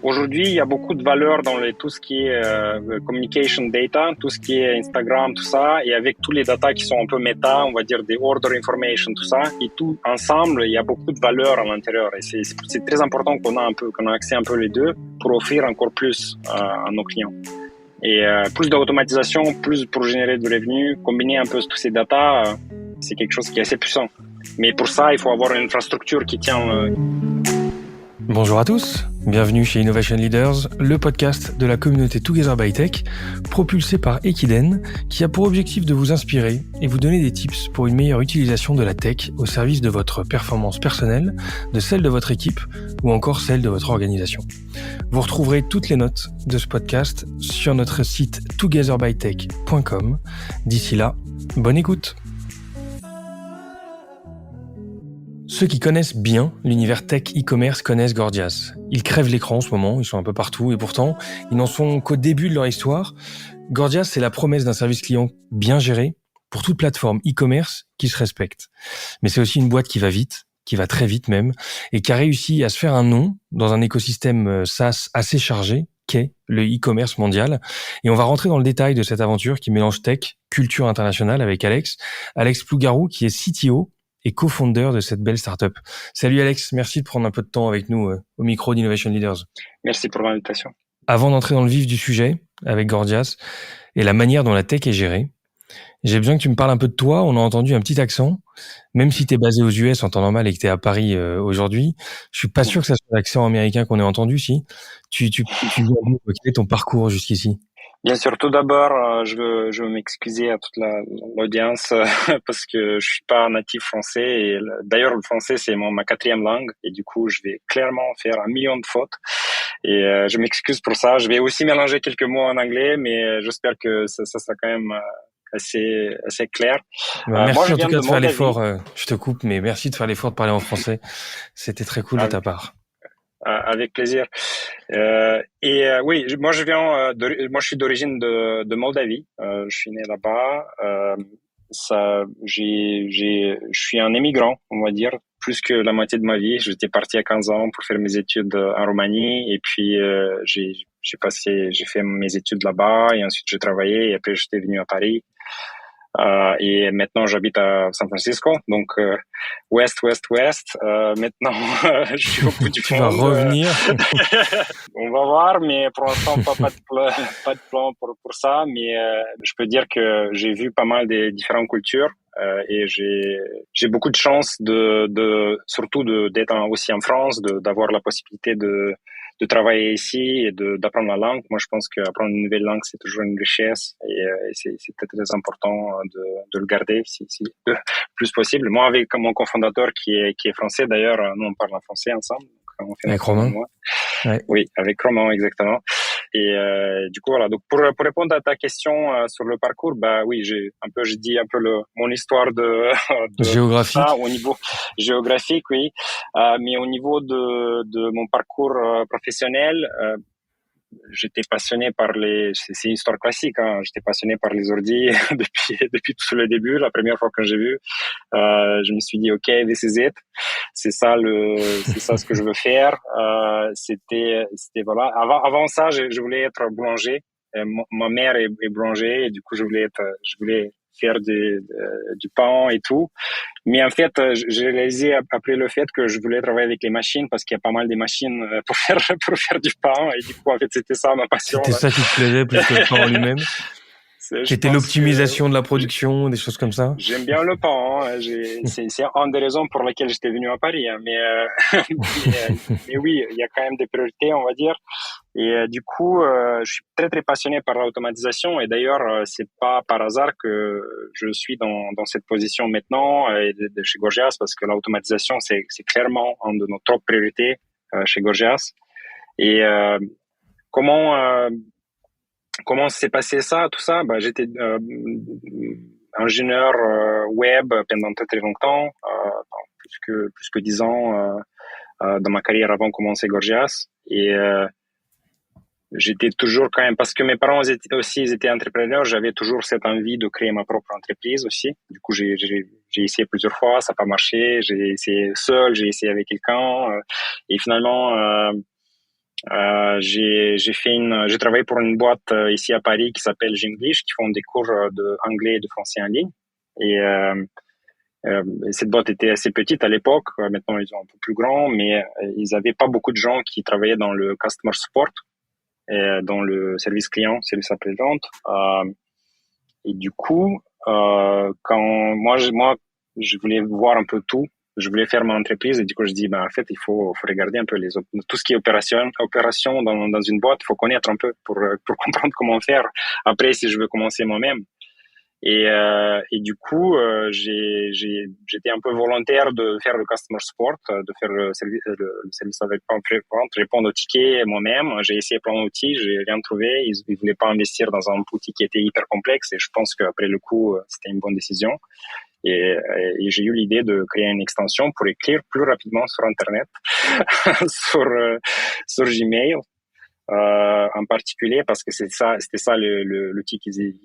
Aujourd'hui, il y a beaucoup de valeur dans tout ce qui est communication data, tout ce qui est Instagram, tout ça, et avec tous les data qui sont un peu méta, on va dire des order information, tout ça, et tout ensemble, il y a beaucoup de valeur à l'intérieur. Et c'est très important qu'on a accès un peu les deux pour offrir encore plus à nos clients. Et plus d'automatisation, plus pour générer du revenu, combiner un peu tous ces data, c'est quelque chose qui est assez puissant. Mais pour ça, il faut avoir une infrastructure qui tient. Bonjour à tous, bienvenue chez Innovation Leaders, le podcast de la communauté Together by Tech, propulsé par Equiden, qui a pour objectif de vous inspirer et vous donner des tips pour une meilleure utilisation de la tech au service de votre performance personnelle, de celle de votre équipe ou encore celle de votre organisation. Vous retrouverez toutes les notes de ce podcast sur notre site togetherbytech.com. D'ici là, bonne écoute. Ceux qui connaissent bien l'univers tech e-commerce connaissent Gorgias. Ils crèvent l'écran en ce moment, ils sont un peu partout et pourtant, ils n'en sont qu'au début de leur histoire. Gorgias, c'est la promesse d'un service client bien géré pour toute plateforme e-commerce qui se respecte. Mais c'est aussi une boîte qui va vite, qui va très vite même, et qui a réussi à se faire un nom dans un écosystème SaaS assez chargé qu'est le e-commerce mondial. Et on va rentrer dans le détail de cette aventure qui mélange tech, culture internationale avec Alex Plougarou qui est CTO et co-founder de cette belle startup. Salut Alex, merci de prendre un peu de temps avec nous au micro d'Innovation Leaders. Merci pour l'invitation. Avant d'entrer dans le vif du sujet avec Gorgias et la manière dont la tech est gérée, j'ai besoin que tu me parles un peu de toi. On a entendu un petit accent, même si tu es basé aux US en temps normal et que tu es à Paris aujourd'hui. Je suis pas sûr que ça soit l'accent américain qu'on ait entendu, si. Tu viens d'où, quel est ton parcours jusqu'ici? Bien sûr, tout d'abord, je veux m'excuser à toute l'audience parce que je suis pas natif français et d'ailleurs le français c'est ma quatrième langue et du coup je vais clairement faire 1 million de fautes et je m'excuse pour ça. Je vais aussi mélanger quelques mots en anglais, mais j'espère que ça sera quand même assez clair. Merci moi, je en tout viens cas de de faire Moldavie. l'effort. Je te coupe, mais merci de faire l'effort de parler en français. C'était très cool de ta part. Avec plaisir. Oui, moi je suis d'origine de Moldavie. Je suis né là-bas. Je suis un émigrant, on va dire, plus que la moitié de ma vie. J'étais parti à 15 ans pour faire mes études en Roumanie et puis j'ai fait mes études là-bas et ensuite j'ai travaillé et après j'étais venu à Paris. Et maintenant, j'habite à San Francisco, donc ouest. Maintenant, je suis au bout du Tu monde. vas revenir. On va voir, mais pour l'instant, pas de plan pour ça. Mais je peux dire que j'ai vu pas mal des différentes cultures et j'ai beaucoup de chance surtout d'être aussi en France, d'avoir la possibilité de travailler ici et d'apprendre la langue. Moi, je pense qu'apprendre une nouvelle langue, c'est toujours une richesse et c'est très important de le garder si le plus possible. Moi, avec mon cofondateur qui est français, d'ailleurs, nous on parle en français ensemble. Donc, on fait avec Romain. Ouais. Oui, avec Romain, exactement. Et du coup, voilà. Donc, pour répondre à ta question sur le parcours, bah oui, j'ai dit un peu mon histoire de géographique. Ça, au niveau géographique, oui. Mais au niveau de mon parcours professionnel, j'étais passionné par c'est une histoire classique, hein. J'étais passionné par les ordi depuis tout le début. La première fois que j'ai vu, je me suis dit, OK, this is it. C'est ça ce que je veux faire. C'était voilà. Avant ça, je voulais être boulanger. Ma mère est boulanger et du coup, je voulais faire du pain et tout. Mais en fait, j'ai réalisé après le fait que je voulais travailler avec les machines parce qu'il y a pas mal de machines pour faire du pain. Et du coup, en fait, c'était ça ma passion. C'était ça qui te plaisait plus que le pain en lui-même. C'était l'optimisation de la production, des choses comme ça. J'aime bien le pain. Hein. C'est une des raisons pour lesquelles j'étais venu à Paris. Hein. Mais oui, il y a quand même des priorités, on va dire. Et du coup, je suis très très passionné par l'automatisation. Et d'ailleurs, c'est pas par hasard que je suis dans cette position maintenant chez Gorgias, parce que l'automatisation c'est clairement une de nos top priorités chez Gorgias. Et comment s'est passé ça, tout ça? Bah, j'étais ingénieur web pendant très très longtemps, plus que 10 ans dans ma carrière avant de commencer Gorgias. Et j'étais toujours quand même, parce que mes parents ils étaient entrepreneurs, j'avais toujours cette envie de créer ma propre entreprise aussi. Du coup, j'ai essayé plusieurs fois, ça n'a pas marché. J'ai essayé seul, j'ai essayé avec quelqu'un, et finalement, j'ai travaillé pour une boîte ici à Paris qui s'appelle Jinglish, qui font des cours de anglais et de français en ligne. Et cette boîte était assez petite à l'époque. Maintenant, ils sont un peu plus grands, mais ils avaient pas beaucoup de gens qui travaillaient dans le customer support, et dans le service client, service après-vente. Et du coup, quand je voulais voir un peu tout. Je voulais faire mon entreprise et du coup, je dis, en fait, il faut regarder un peu tout ce qui est opération dans une boîte. Il faut connaître un peu pour comprendre comment faire après si je veux commencer moi-même. Et du coup, j'étais un peu volontaire de faire le customer support, de faire le service avec vente, répondre aux tickets moi-même. J'ai essayé plein d'outils, j'ai rien trouvé. Ils voulaient pas investir dans un outil qui était hyper complexe et je pense qu'après le coup, c'était une bonne décision. Et j'ai eu l'idée de créer une extension pour écrire plus rapidement sur Internet, sur Gmail, en particulier parce que c'était ça l'outil qu'ils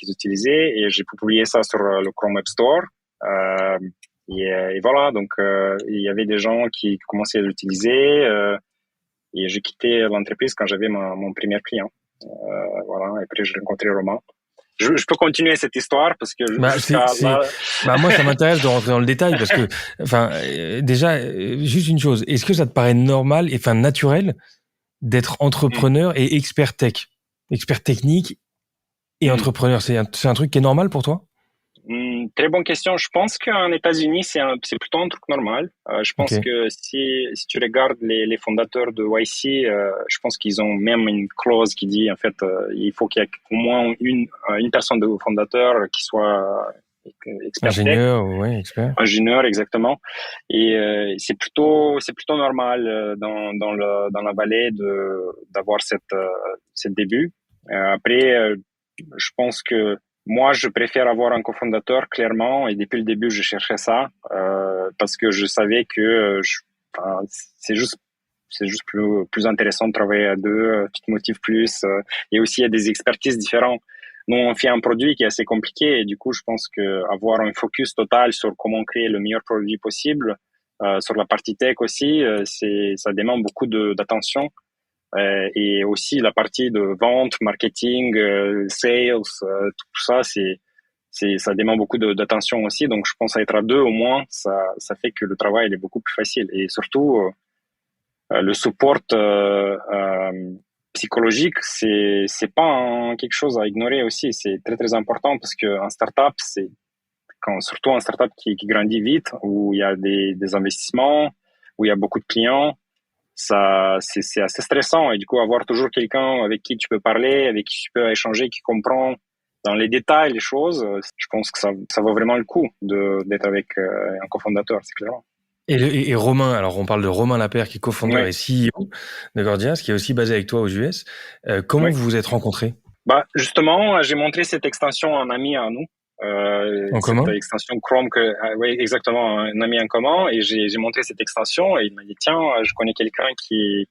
utilisaient, et j'ai publié ça sur le Chrome Web Store. Et voilà, donc il y avait des gens qui commençaient à l'utiliser, et j'ai quitté l'entreprise quand j'avais mon premier client. Voilà, et après j'ai rencontré Romain. Je peux continuer cette histoire parce que moi ça m'intéresse de rentrer dans le détail parce que déjà juste une chose, est-ce que ça te paraît normal et naturel d'être entrepreneur et expert tech, expert technique et entrepreneur, c'est un truc qui est normal pour toi? Très bonne question. Je pense qu'en États-Unis, c'est plutôt un truc normal. Je pense que si tu regardes les fondateurs de YC, je pense qu'ils ont même une clause qui dit, en fait, il faut qu'il y ait au moins une personne de fondateur qui soit expert ingénieur, ouais, expert. Ingénieur, exactement. Et c'est plutôt normal dans la vallée d'avoir cette début. Après, je pense que moi, je préfère avoir un cofondateur, clairement, et depuis le début, je cherchais ça, parce que je savais que c'est juste plus intéressant de travailler à deux, tu te motives plus, et aussi il y a des expertises différentes. Nous, on fait un produit qui est assez compliqué, et du coup, je pense que avoir un focus total sur comment créer le meilleur produit possible, sur la partie tech aussi, ça demande beaucoup d'attention. Et aussi la partie de vente, marketing, sales, tout ça, ça demande beaucoup d'attention aussi. Donc, je pense à être à deux au moins, ça fait que le travail il est beaucoup plus facile. Et surtout, le support psychologique, c'est pas quelque chose à ignorer aussi. C'est très très important parce que en startup, surtout en startup qui grandit vite, où il y a des investissements, où il y a beaucoup de clients. Ça, c'est assez stressant, et du coup avoir toujours quelqu'un avec qui tu peux parler, avec qui tu peux échanger, qui comprend dans les détails les choses, je pense que ça vaut vraiment le coup d'être avec un cofondateur, c'est clair. Et Romain, alors on parle de Romain Lapeyre qui est cofondeur et CEO de Gorgias, qui est aussi basé avec toi aux US. Comment vous vous êtes rencontrés? Justement, j'ai montré cette extension à un ami à nous. Cette extension Chrome oui, exactement, un ami en commun, et j'ai montré cette extension et il m'a dit tiens, je connais quelqu'un qui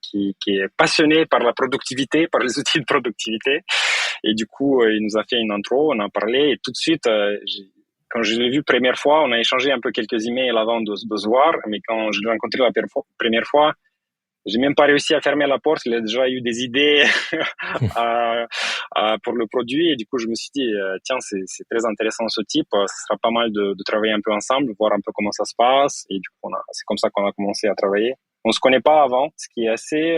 est passionné par la productivité, par les outils de productivité, et du coup il nous a fait une intro, on a parlé, et tout de suite quand je l'ai vu première fois, on a échangé un peu quelques emails avant de se voir, mais quand je l'ai rencontré la première fois, j'ai même pas réussi à fermer la porte. Il a déjà eu des idées pour le produit, et du coup je me suis dit tiens, c'est très intéressant ce type. Ce sera pas mal de travailler un peu ensemble, voir un peu comment ça se passe, et du coup c'est comme ça qu'on a commencé à travailler. On se connaît pas avant, ce qui est assez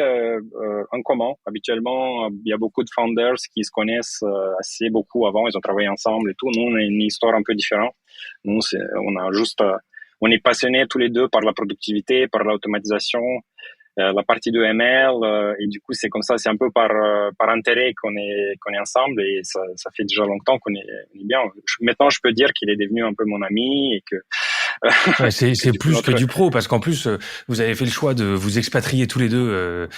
en commun. Habituellement, il y a beaucoup de founders qui se connaissent assez beaucoup avant. Ils ont travaillé ensemble et tout. Nous, on a une histoire un peu différente. Nous, on est passionnés tous les deux par la productivité, par l'automatisation, la partie de ML, et du coup c'est comme ça, c'est un peu par intérêt qu'on est ensemble, et ça fait déjà longtemps qu'on est bien. Maintenant je peux dire qu'il est devenu un peu mon ami, et que c'est plus que du pro, parce qu'en plus vous avez fait le choix de vous expatrier tous les deux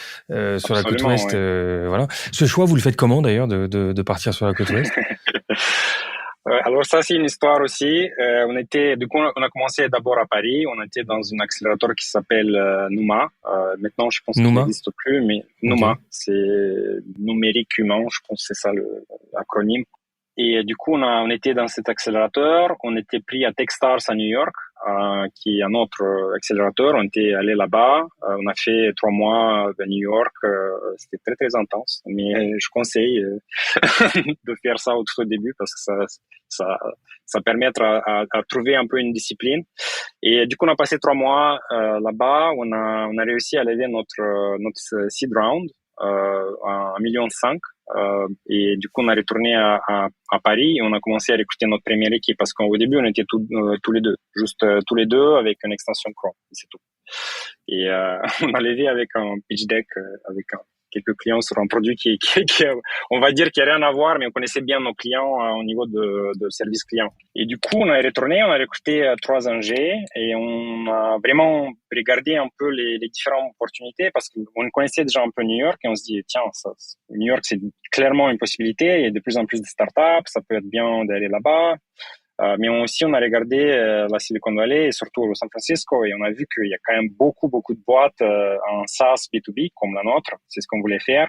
sur la côte ouest. Voilà. Ce choix, vous le faites comment d'ailleurs de partir sur la côte ouest? Alors ça, c'est une histoire aussi. Du coup, on a commencé d'abord à Paris. On était dans un accélérateur qui s'appelle Numa. Maintenant, je pense qu'il Numa? n'existe plus, mais Ok. Numa, c'est numérique humain. Je pense que c'est ça l'acronyme. Et du coup, on était dans cet accélérateur. On était pris à Techstars à New York, qui est un autre accélérateur. On était allé là-bas. On a fait 3 mois de New York. C'était très, très intense. Mais je conseille de faire ça au tout début parce que ça, ça permet à trouver un peu une discipline. Et du coup, on a passé 3 mois là-bas. On a réussi à lever notre seed round à 1,5 million. Et du coup, on a retourné à Paris et on a commencé à recruter notre première équipe parce qu'au début, on était tous les deux, juste tous les deux avec une extension Chrome, c'est tout. Et on a levé avec un pitch deck, avec quelques clients sur un produit qui on va dire, qui a rien à voir, mais on connaissait bien nos clients au niveau de service client. Et du coup, on a retourné, on a recruté 3 ingés et on a vraiment regardé un peu les différentes opportunités parce qu'on connaissait déjà un peu New York et on se dit, tiens, New York, c'est clairement une possibilité. Il y a de plus en plus de startups, ça peut être bien d'aller là-bas. Mais on a regardé la Silicon Valley et surtout San Francisco et on a vu qu'il y a quand même beaucoup de boîtes en SaaS B2B comme la nôtre. C'est ce qu'on voulait faire.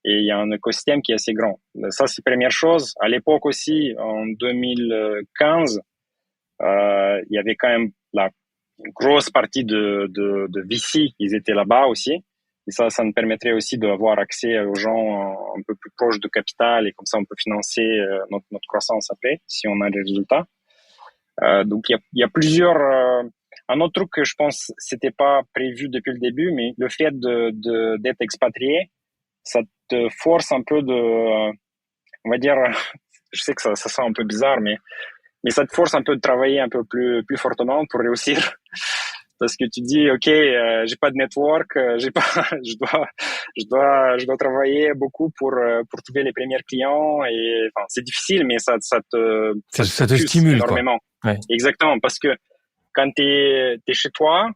Et il y a un écosystème qui est assez grand. Ça, c'est la première chose. À l'époque aussi, en 2015, il y avait quand même une grosse partie de VC. Ils étaient là-bas aussi. Et ça nous permettrait aussi d'avoir accès aux gens un peu plus proches de capital et comme ça, on peut financer notre croissance après si on a des résultats. Donc, il y a plusieurs... un autre truc que je pense c'était pas prévu depuis le début, mais le fait d'être expatrié, ça te force un peu on va dire, je sais que ça sent un peu bizarre, mais ça te force un peu de travailler un peu plus fortement pour réussir. Parce que tu dis, OK, j'ai pas de network, j'ai pas, je dois travailler beaucoup pour trouver les premiers clients et, enfin, c'est difficile, mais ça te Ça te focus stimule, quoi. énormément. Ouais. Exactement. Parce que quand t'es chez toi,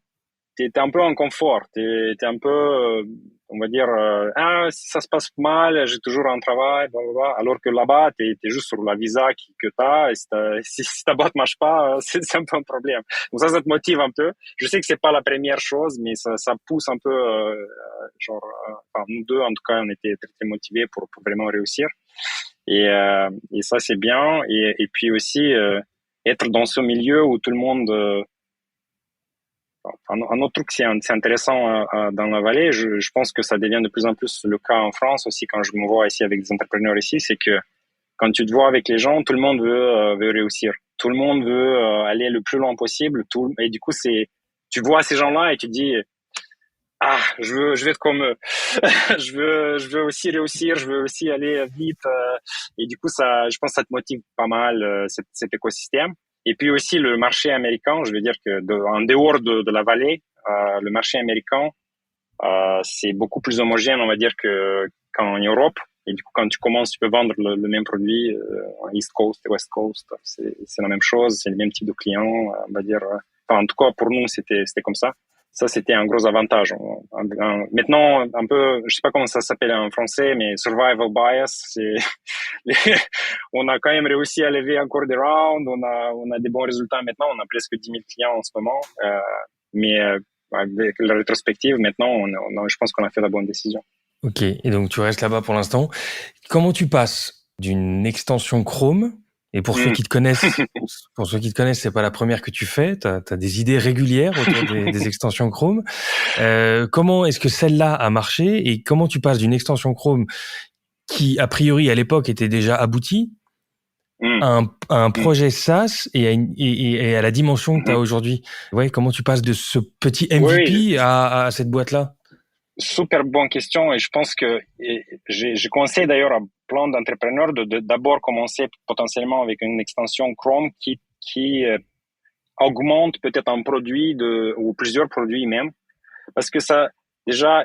t'es un peu en confort, t'es un peu, on va dire, si ça se passe mal, j'ai toujours un travail, blablabla. Alors que là-bas, t'es juste sur la visa que t'as, et si ta boîte marche pas, c'est un peu un problème. Donc ça te motive un peu. Je sais que c'est pas la première chose, mais ça pousse un peu, enfin, nous deux, en tout cas, on était très, très motivés pour vraiment réussir. Et ça, c'est bien. Et puis aussi, être dans ce milieu où tout le monde, un autre truc, c'est intéressant dans la vallée. Je pense que ça devient de plus en plus le cas en France aussi quand je me vois ici avec des entrepreneurs ici, c'est que quand tu te vois avec les gens, tout le monde veut réussir. Tout le monde veut aller le plus loin possible. Et du coup, tu vois ces gens-là et tu te dis, je veux être comme eux. je veux aussi réussir. Je veux aussi aller vite. Et du coup, je pense que ça te motive pas mal cet écosystème. Et puis aussi le marché américain, je veux dire que en dehors de la vallée, le marché américain, c'est beaucoup plus homogène, on va dire, qu'en Europe. Et du coup, quand tu commences, tu peux vendre le même produit en East Coast et West Coast. C'est la même chose, c'est le même type de client, on va dire. Enfin, en tout cas, pour nous, c'était comme ça. Ça, c'était un gros avantage. Maintenant, un peu, je sais pas comment ça s'appelle en français, mais survival bias, on a quand même réussi à lever encore des rounds, on a des bons résultats maintenant, on a presque 10 000 clients en ce moment, mais avec la rétrospective, maintenant, je pense qu'on a fait la bonne décision. Ok, et donc tu restes là-bas pour l'instant. Comment tu passes d'une extension Chrome, et pour ceux qui te connaissent, c'est pas la première que tu fais, t'as des idées régulières autour des extensions Chrome. Comment est-ce que celle-là a marché, et comment tu passes d'une extension Chrome qui, a priori, à l'époque, était déjà aboutie, à un projet SaaS et à la dimension que tu as aujourd'hui? Ouais, comment tu passes de ce petit MVP Oui, à cette boîte-là? super bonne question et je pense que j'ai conseillé d'ailleurs à plein d'entrepreneurs d'abord commencer potentiellement avec une extension Chrome qui augmente peut-être un produit ou plusieurs produits même parce que ça déjà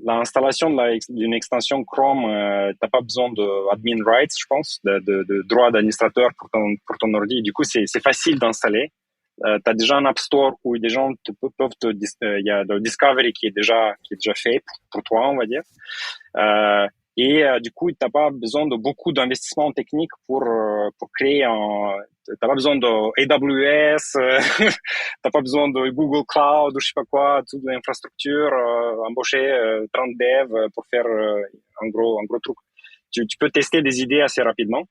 l'installation d'une extension Chrome t'as pas besoin de admin rights je pense de droits d'administrateur pour ton ordi du coup c'est facile d'installer. Tu as déjà un App Store où des gens il y a le Discovery qui est déjà fait pour toi, on va dire. Et du coup, t'as pas besoin de beaucoup d'investissements techniques pour créer t'as pas besoin de AWS, t'as pas besoin de Google Cloud ou je sais pas quoi, toute l'infrastructure, embaucher 30 devs pour faire un gros truc. Tu peux tester des idées assez rapidement.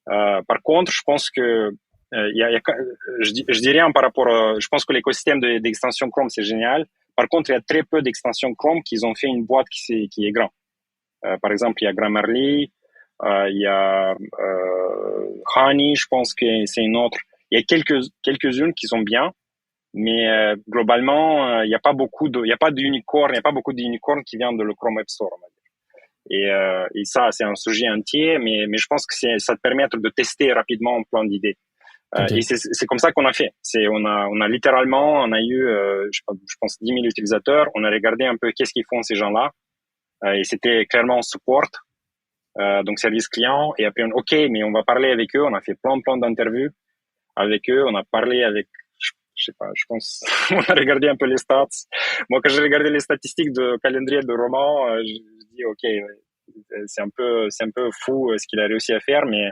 Par contre, je pense que je dis rien par rapport je pense que l'écosystème d'extension Chrome, c'est génial. Par contre, il y a très peu d'extensions Chrome qui ont fait une boîte qui est grande. Par exemple, il y a Grammarly, il y a Honey, je pense que c'est une autre. Il y a quelques-unes qui sont bien, mais globalement, il n'y a pas il y a pas d'unicorn, il n'y a pas beaucoup d'unicorns qui viennent de le Chrome Web Store, on va dire. Et ça, c'est un sujet entier, mais je pense que ça te permet de tester rapidement plein d'idées. Ok. Et c'est comme ça qu'on a fait. On a littéralement, on a eu, je pense 10 000 utilisateurs. On a regardé un peu qu'est-ce qu'ils font ces gens-là. Et c'était clairement support, donc service client. Et après, OK, mais on va parler avec eux. On a fait plein d'interviews avec eux. On a parlé avec, je sais pas, je pense, on a regardé un peu les stats. Moi, quand j'ai regardé les statistiques de calendrier de roman, je dis OK, c'est un peu fou ce qu'il a réussi à faire, mais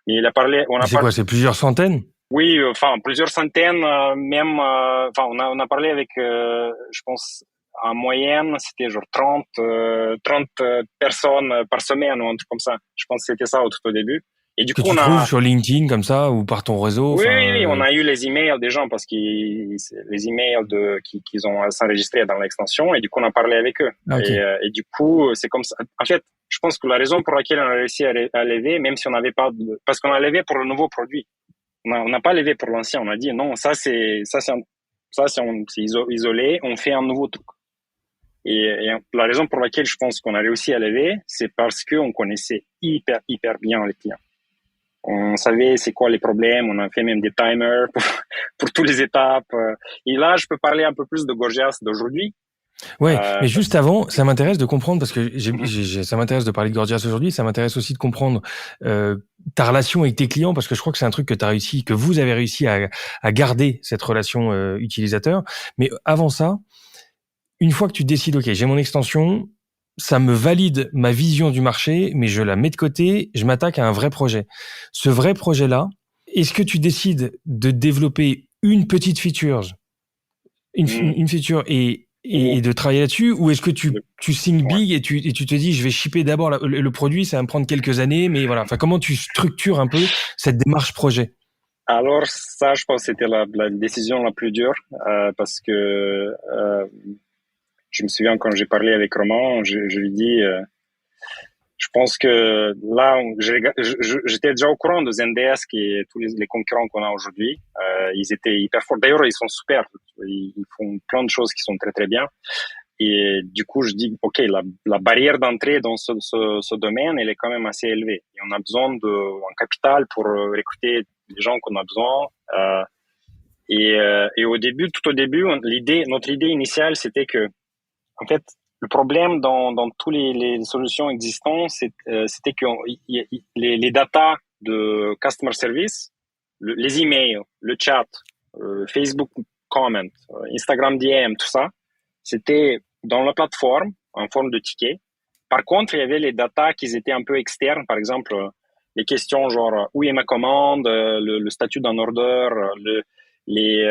il a parlé, on Mais a c'est parlé. quoi? C'est plusieurs centaines? Oui, enfin plusieurs centaines, même. Enfin, on a parlé avec, je pense, en moyenne, c'était genre 30 personnes par semaine ou un truc comme ça. Je pense que c'était ça tout au début. Et du Que coup, tu trouves sur LinkedIn comme ça ou par ton réseau? oui, Enfin, oui, on a eu les emails des gens parce les emails qu'ils ont s'enregistrés dans l'extension et du coup on a parlé avec eux. ah, ok. Et du coup, c'est comme ça. En fait, je pense que la raison pour laquelle on a réussi à lever, même si on n'avait pas, parce qu'on a levé pour le nouveau produit. On n'a pas levé pour l'ancien. On a dit non, c'est isolé. On fait un nouveau truc. Et la raison pour laquelle je pense qu'on a réussi à lever, c'est parce qu'on connaissait hyper bien les clients. On savait c'est quoi les problèmes. On a fait même des timers pour toutes les étapes. Et là, je peux parler un peu plus de Gorgias d'aujourd'hui. Ouais, mais juste avant, ça Oui. m'intéresse de comprendre parce que Mhm. ça m'intéresse de parler de Gorgias aujourd'hui. Ça m'intéresse aussi de comprendre ta relation avec tes clients parce que je crois que c'est un truc que t'as réussi, que vous avez réussi à garder cette relation utilisateur. Mais avant ça, une fois que tu décides, ok, j'ai mon extension, ça me valide ma vision du marché, mais je la mets de côté, je m'attaque à un vrai projet. Ce vrai projet-là, est-ce que tu décides de développer une petite feature, Mhm. une feature Ou- et de travailler là-dessus, ou est-ce que tu signes ouais. big et tu te dis, je vais shipper d'abord le produit, ça va me prendre quelques années, mais voilà. Enfin, comment tu structures un peu cette démarche projet? Alors ça, je pense que c'était la décision la plus dure parce que je me souviens quand j'ai parlé avec Roman, je lui dis, je pense que là, j'étais déjà au courant de Zendesk et tous les concurrents qu'on a aujourd'hui. Ils étaient hyper forts. D'ailleurs, ils sont super. Ils font plein de choses qui sont très bien. Et du coup, je dis, OK, la barrière d'entrée dans ce domaine, elle est quand même assez élevée. Et on a besoin d'un capital pour recruter les gens qu'on a besoin. Et au début, tout au début, notre idée initiale, c'était que, en fait, le problème dans toutes les solutions existantes, c'était que les data de customer service, les emails, le chat, Facebook comment, Instagram DM, tout ça, c'était dans la plateforme en forme de ticket. Par contre, il y avait les data qui étaient un peu externes, par exemple les questions genre où est ma commande, le statut d'un order, les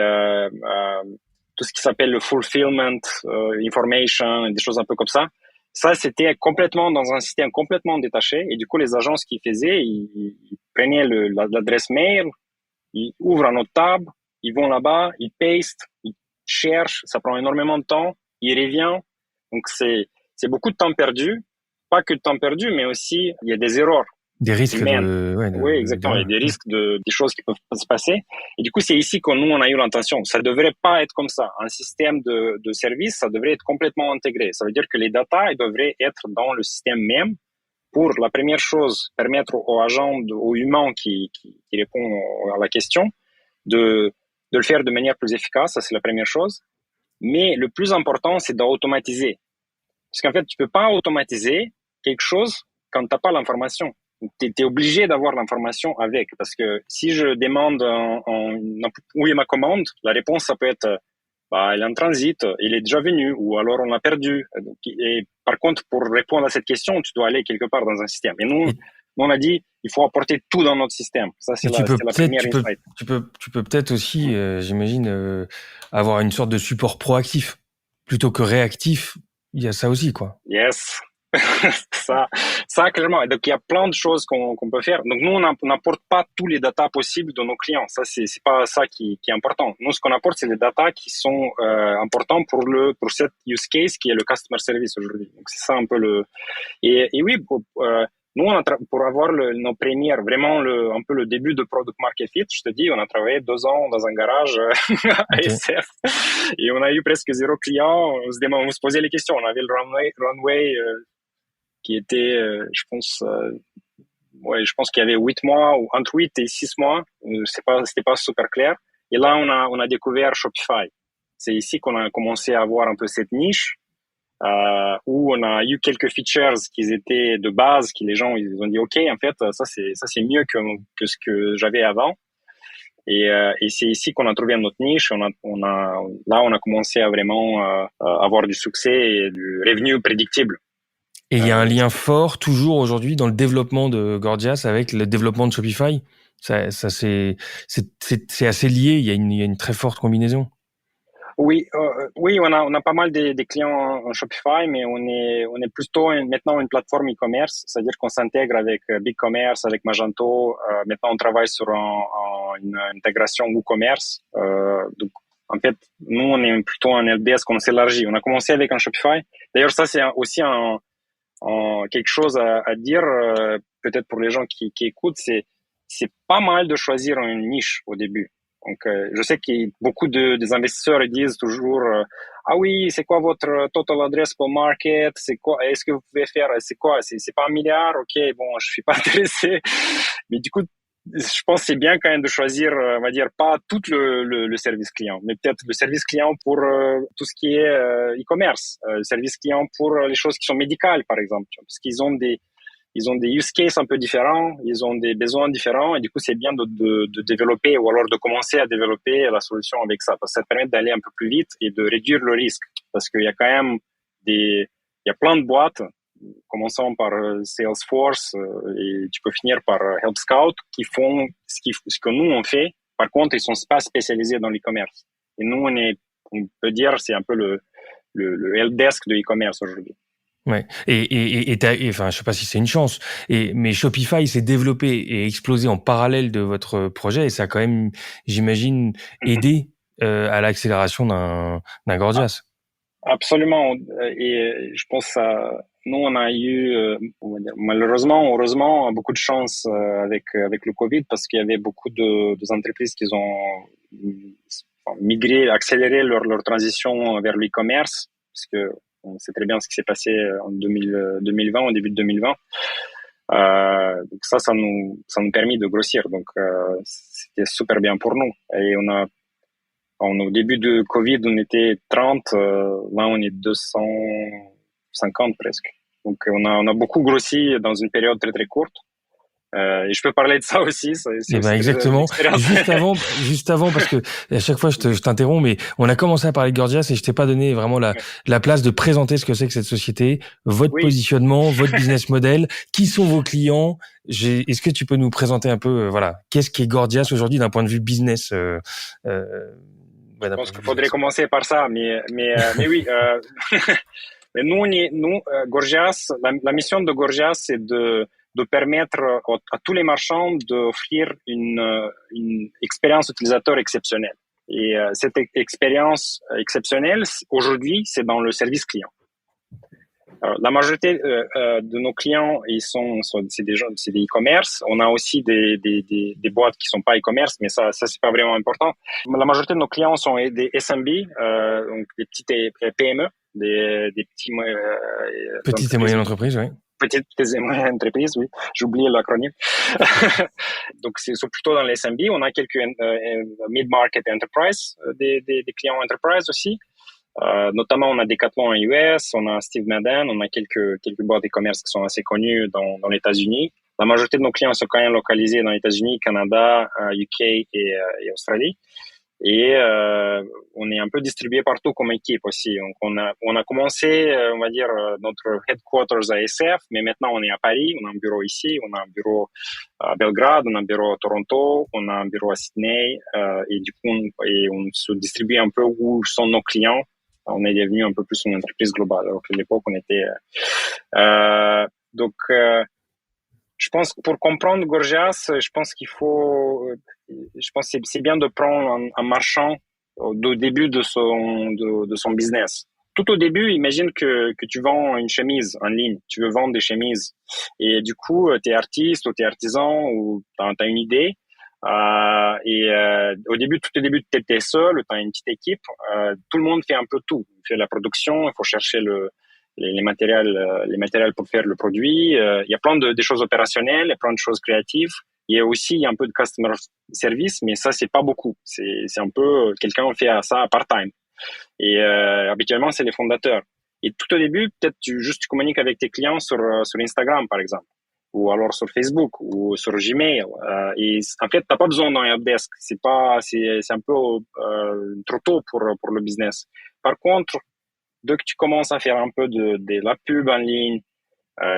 tout ce qui s'appelle le fulfillment information, des choses un peu comme ça. Ça, c'était complètement dans un système complètement détaché. Et du coup, les agences qui faisaient, ils prenaient l'adresse mail, ils ouvrent un autre tab, ils vont là-bas, ils pastent, ils cherchent, ça prend énormément de temps, ils reviennent. Donc, c'est beaucoup de temps perdu. Pas que de temps perdu, mais aussi, il y a des erreurs Des risques humaines. ouais, Oui, exactement. Il y a d'erreur. des risques des choses qui peuvent se passer. Et du coup, c'est ici que nous, on a eu l'intention. Ça devrait pas être comme ça. Un système de service, ça devrait être complètement intégré. Ça veut dire que les data, ils devraient être dans le système même pour la première chose, permettre aux agents, aux humains qui répondent à la question de le faire de manière plus efficace. Ça, c'est la première chose. Mais le plus important, c'est d'automatiser. Parce qu'en fait, tu peux pas automatiser quelque chose quand t'as pas l'information. Tu es obligé d'avoir l'information avec. Parce que si je demande où est ma commande, la réponse, ça peut être bah, il est en transit, il est déjà venu, ou alors on l'a perdu. Donc, et par contre, pour répondre à cette question, tu dois aller quelque part dans un système. Et nous, Et, on a dit, il faut apporter tout dans notre système. Ça, et c'est la première insight. tu peux peut-être aussi, j'imagine, avoir une sorte de support proactif plutôt que réactif. Il y a ça aussi, quoi. Yes. ça, ça, clairement. Et donc, il y a plein de choses qu'on peut faire. Donc, nous, on n'apporte pas tous les datas possibles de nos clients. Ça, c'est pas ça qui est important. Nous, ce qu'on apporte, c'est les datas qui sont importants pour cette use case qui est le customer service aujourd'hui. Donc, c'est ça un peu et oui, nous, pour avoir nos premières, vraiment un peu le début de product market fit, je te dis, on a travaillé 2 ans dans un garage à Ok. SF et on a eu presque 0 client. On se posait les questions. On avait le runway qui était, je pense qu'il y avait 8 mois ou entre 8 et 6 mois. C'était pas super clair. Et là, on a découvert Shopify. C'est ici qu'on a commencé à avoir un peu cette niche, où on a eu quelques features qui étaient de base, qui les gens, ils ont dit, OK, en fait, ça c'est mieux que ce que j'avais avant. Et c'est ici qu'on a trouvé notre niche. Là, on a commencé à vraiment, avoir du succès et du revenu prédictible. Et il y a un lien fort toujours aujourd'hui dans le développement de Gorgias avec le développement de Shopify. Ça c'est assez lié. Il y a une très forte combinaison. Oui, on a pas mal des clients en Shopify, mais on est plutôt maintenant une plateforme e-commerce, c'est-à-dire qu'on s'intègre avec BigCommerce, avec Magento. Maintenant, on travaille sur une intégration WooCommerce. Donc, en fait, nous, on est plutôt un LBS qu'on s'élargit. On a commencé avec un Shopify. D'ailleurs, ça, c'est aussi quelque chose à dire, peut-être pour les gens qui écoutent, c'est pas mal de choisir une niche au début. Donc, je sais que beaucoup des investisseurs disent toujours, ah oui, c'est quoi votre total addressable market? C'est quoi? Est-ce que vous pouvez faire? C'est quoi? C'est pas 1 milliard? Ok, bon, je suis pas intéressé. Mais du coup, je pense que c'est bien quand même de choisir, on va dire, pas tout le service client, mais peut-être le service client pour tout ce qui est e-commerce, le service client pour les choses qui sont médicales, par exemple, parce qu'ils ont ils ont des use cases un peu différents, ils ont des besoins différents, et du coup, c'est bien de développer ou alors de commencer à développer la solution avec ça, parce que ça permet d'aller un peu plus vite et de réduire le risque, parce qu'il y a quand même il y a plein de boîtes, commençant par Salesforce, et tu peux finir par Help Scout, qui font ce que nous on fait. Par contre, ils sont pas spécialisés dans l'e-commerce. Et nous, on peut dire, c'est un peu le helpdesk de e-commerce aujourd'hui. Ouais. Enfin, je sais pas si c'est une chance. Mais Shopify s'est développé et explosé en parallèle de votre projet et ça a quand même, j'imagine, aidé à l'accélération d'un Gorgias. Absolument. Et je pense nous, on a eu, on va dire, malheureusement, heureusement, beaucoup de chance avec le Covid parce qu'il y avait beaucoup de entreprises qui ont migré, accéléré leur transition vers l'e-commerce parce que on sait très bien ce qui s'est passé en 2020, au début de 2020. Donc ça nous permis de grossir. Donc c'était super bien pour nous. Et au début de Covid, on était 30, là on est 250 presque. Donc on a beaucoup grossi dans une période très très courte. Et je peux parler de ça aussi, c'est Eh ben aussi une exactement. expérience. Juste avant, parce que à chaque fois je t'interromps, mais on a commencé à parler de Gorgias et je t'ai pas donné vraiment la place de présenter ce que c'est que cette société, votre Oui, positionnement, votre business model, qui sont vos clients. Est-ce que tu peux nous présenter un peu, voilà, qu'est-ce qui est Gorgias aujourd'hui d'un point de vue business, je d'un pense point de vue qu'il faudrait business. commencer par ça, mais oui. Mais nous, Gorgias, la mission de Gorgias, c'est de permettre à tous les marchands d'offrir une expérience utilisateur exceptionnelle. Et cette expérience exceptionnelle, aujourd'hui, c'est dans le service client. Alors, la majorité de nos clients, c'est des gens, c'est des e-commerce. On a aussi des boîtes qui sont pas e-commerce, mais ça c'est pas vraiment important. La majorité de nos clients sont des SMB, donc des petites PME, des petits Petite et moyenne entreprise, oui. petites et moyennes entreprises, oui. J'ai oublié l'acronyme. Donc, c'est plutôt dans les SMB. On a quelques mid-market enterprise, des clients enterprise aussi. Notamment, on a Decathlon en US, on a Steve Madden, on a quelques boîtes e-commerce qui sont assez connues dans les États-Unis. La majorité de nos clients sont quand même localisés dans les États-Unis, Canada, UK et Australie. Et on est un peu distribué partout comme équipe aussi. Donc on a commencé, on va dire, notre headquarters à SF, mais maintenant on est à Paris, on a un bureau ici, on a un bureau à Belgrade, on a un bureau à Toronto, on a un bureau à Sydney, et du coup on se distribue un peu où sont nos clients. On est devenu un peu plus une entreprise globale, alors qu'à l'époque on était donc je pense que pour comprendre Gorgias, je pense que c'est bien de prendre un marchand au début de son business. Tout au début, imagine que tu vends une chemise en ligne, tu veux vendre des chemises. Et du coup, tu es artiste ou tu es artisan ou tu as une idée. Au début, tout au début, tu étais seul, tu as une petite équipe. Tout le monde fait un peu tout. Il fait la production, il faut chercher les matériels pour faire le produit. Il y a plein de choses opérationnelles, il y a plein de choses créatives. Il y a aussi un peu de customer service, mais ça, c'est pas beaucoup. C'est un peu, quelqu'un fait ça part-time. Et habituellement, c'est les fondateurs. Et tout au début, peut-être tu communiques avec tes clients sur Instagram, par exemple, ou alors sur Facebook ou sur Gmail. Et en fait, t'as pas besoin d'un helpdesk. C'est un peu trop tôt pour le business. Par contre, dès que tu commences à faire un peu de la pub en ligne,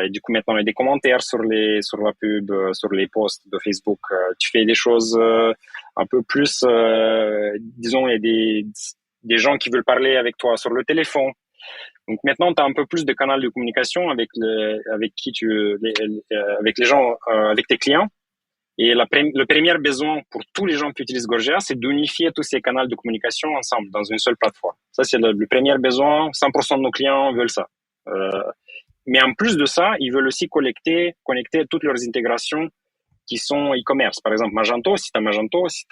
et du coup maintenant il y a des commentaires sur la pub, sur les posts de Facebook, tu fais des choses un peu plus, disons, il y a des gens qui veulent parler avec toi sur le téléphone. Donc maintenant tu as un peu plus de canaux de communication avec les gens, avec tes clients. Et le premier besoin pour tous les gens qui utilisent Gorgia, c'est d'unifier tous ces canaux de communication ensemble dans une seule plateforme. Ça, c'est le premier besoin. 100% de nos clients veulent ça. Mais en plus de ça, ils veulent aussi connecter toutes leurs intégrations qui sont e-commerce. Par exemple, Magento, si tu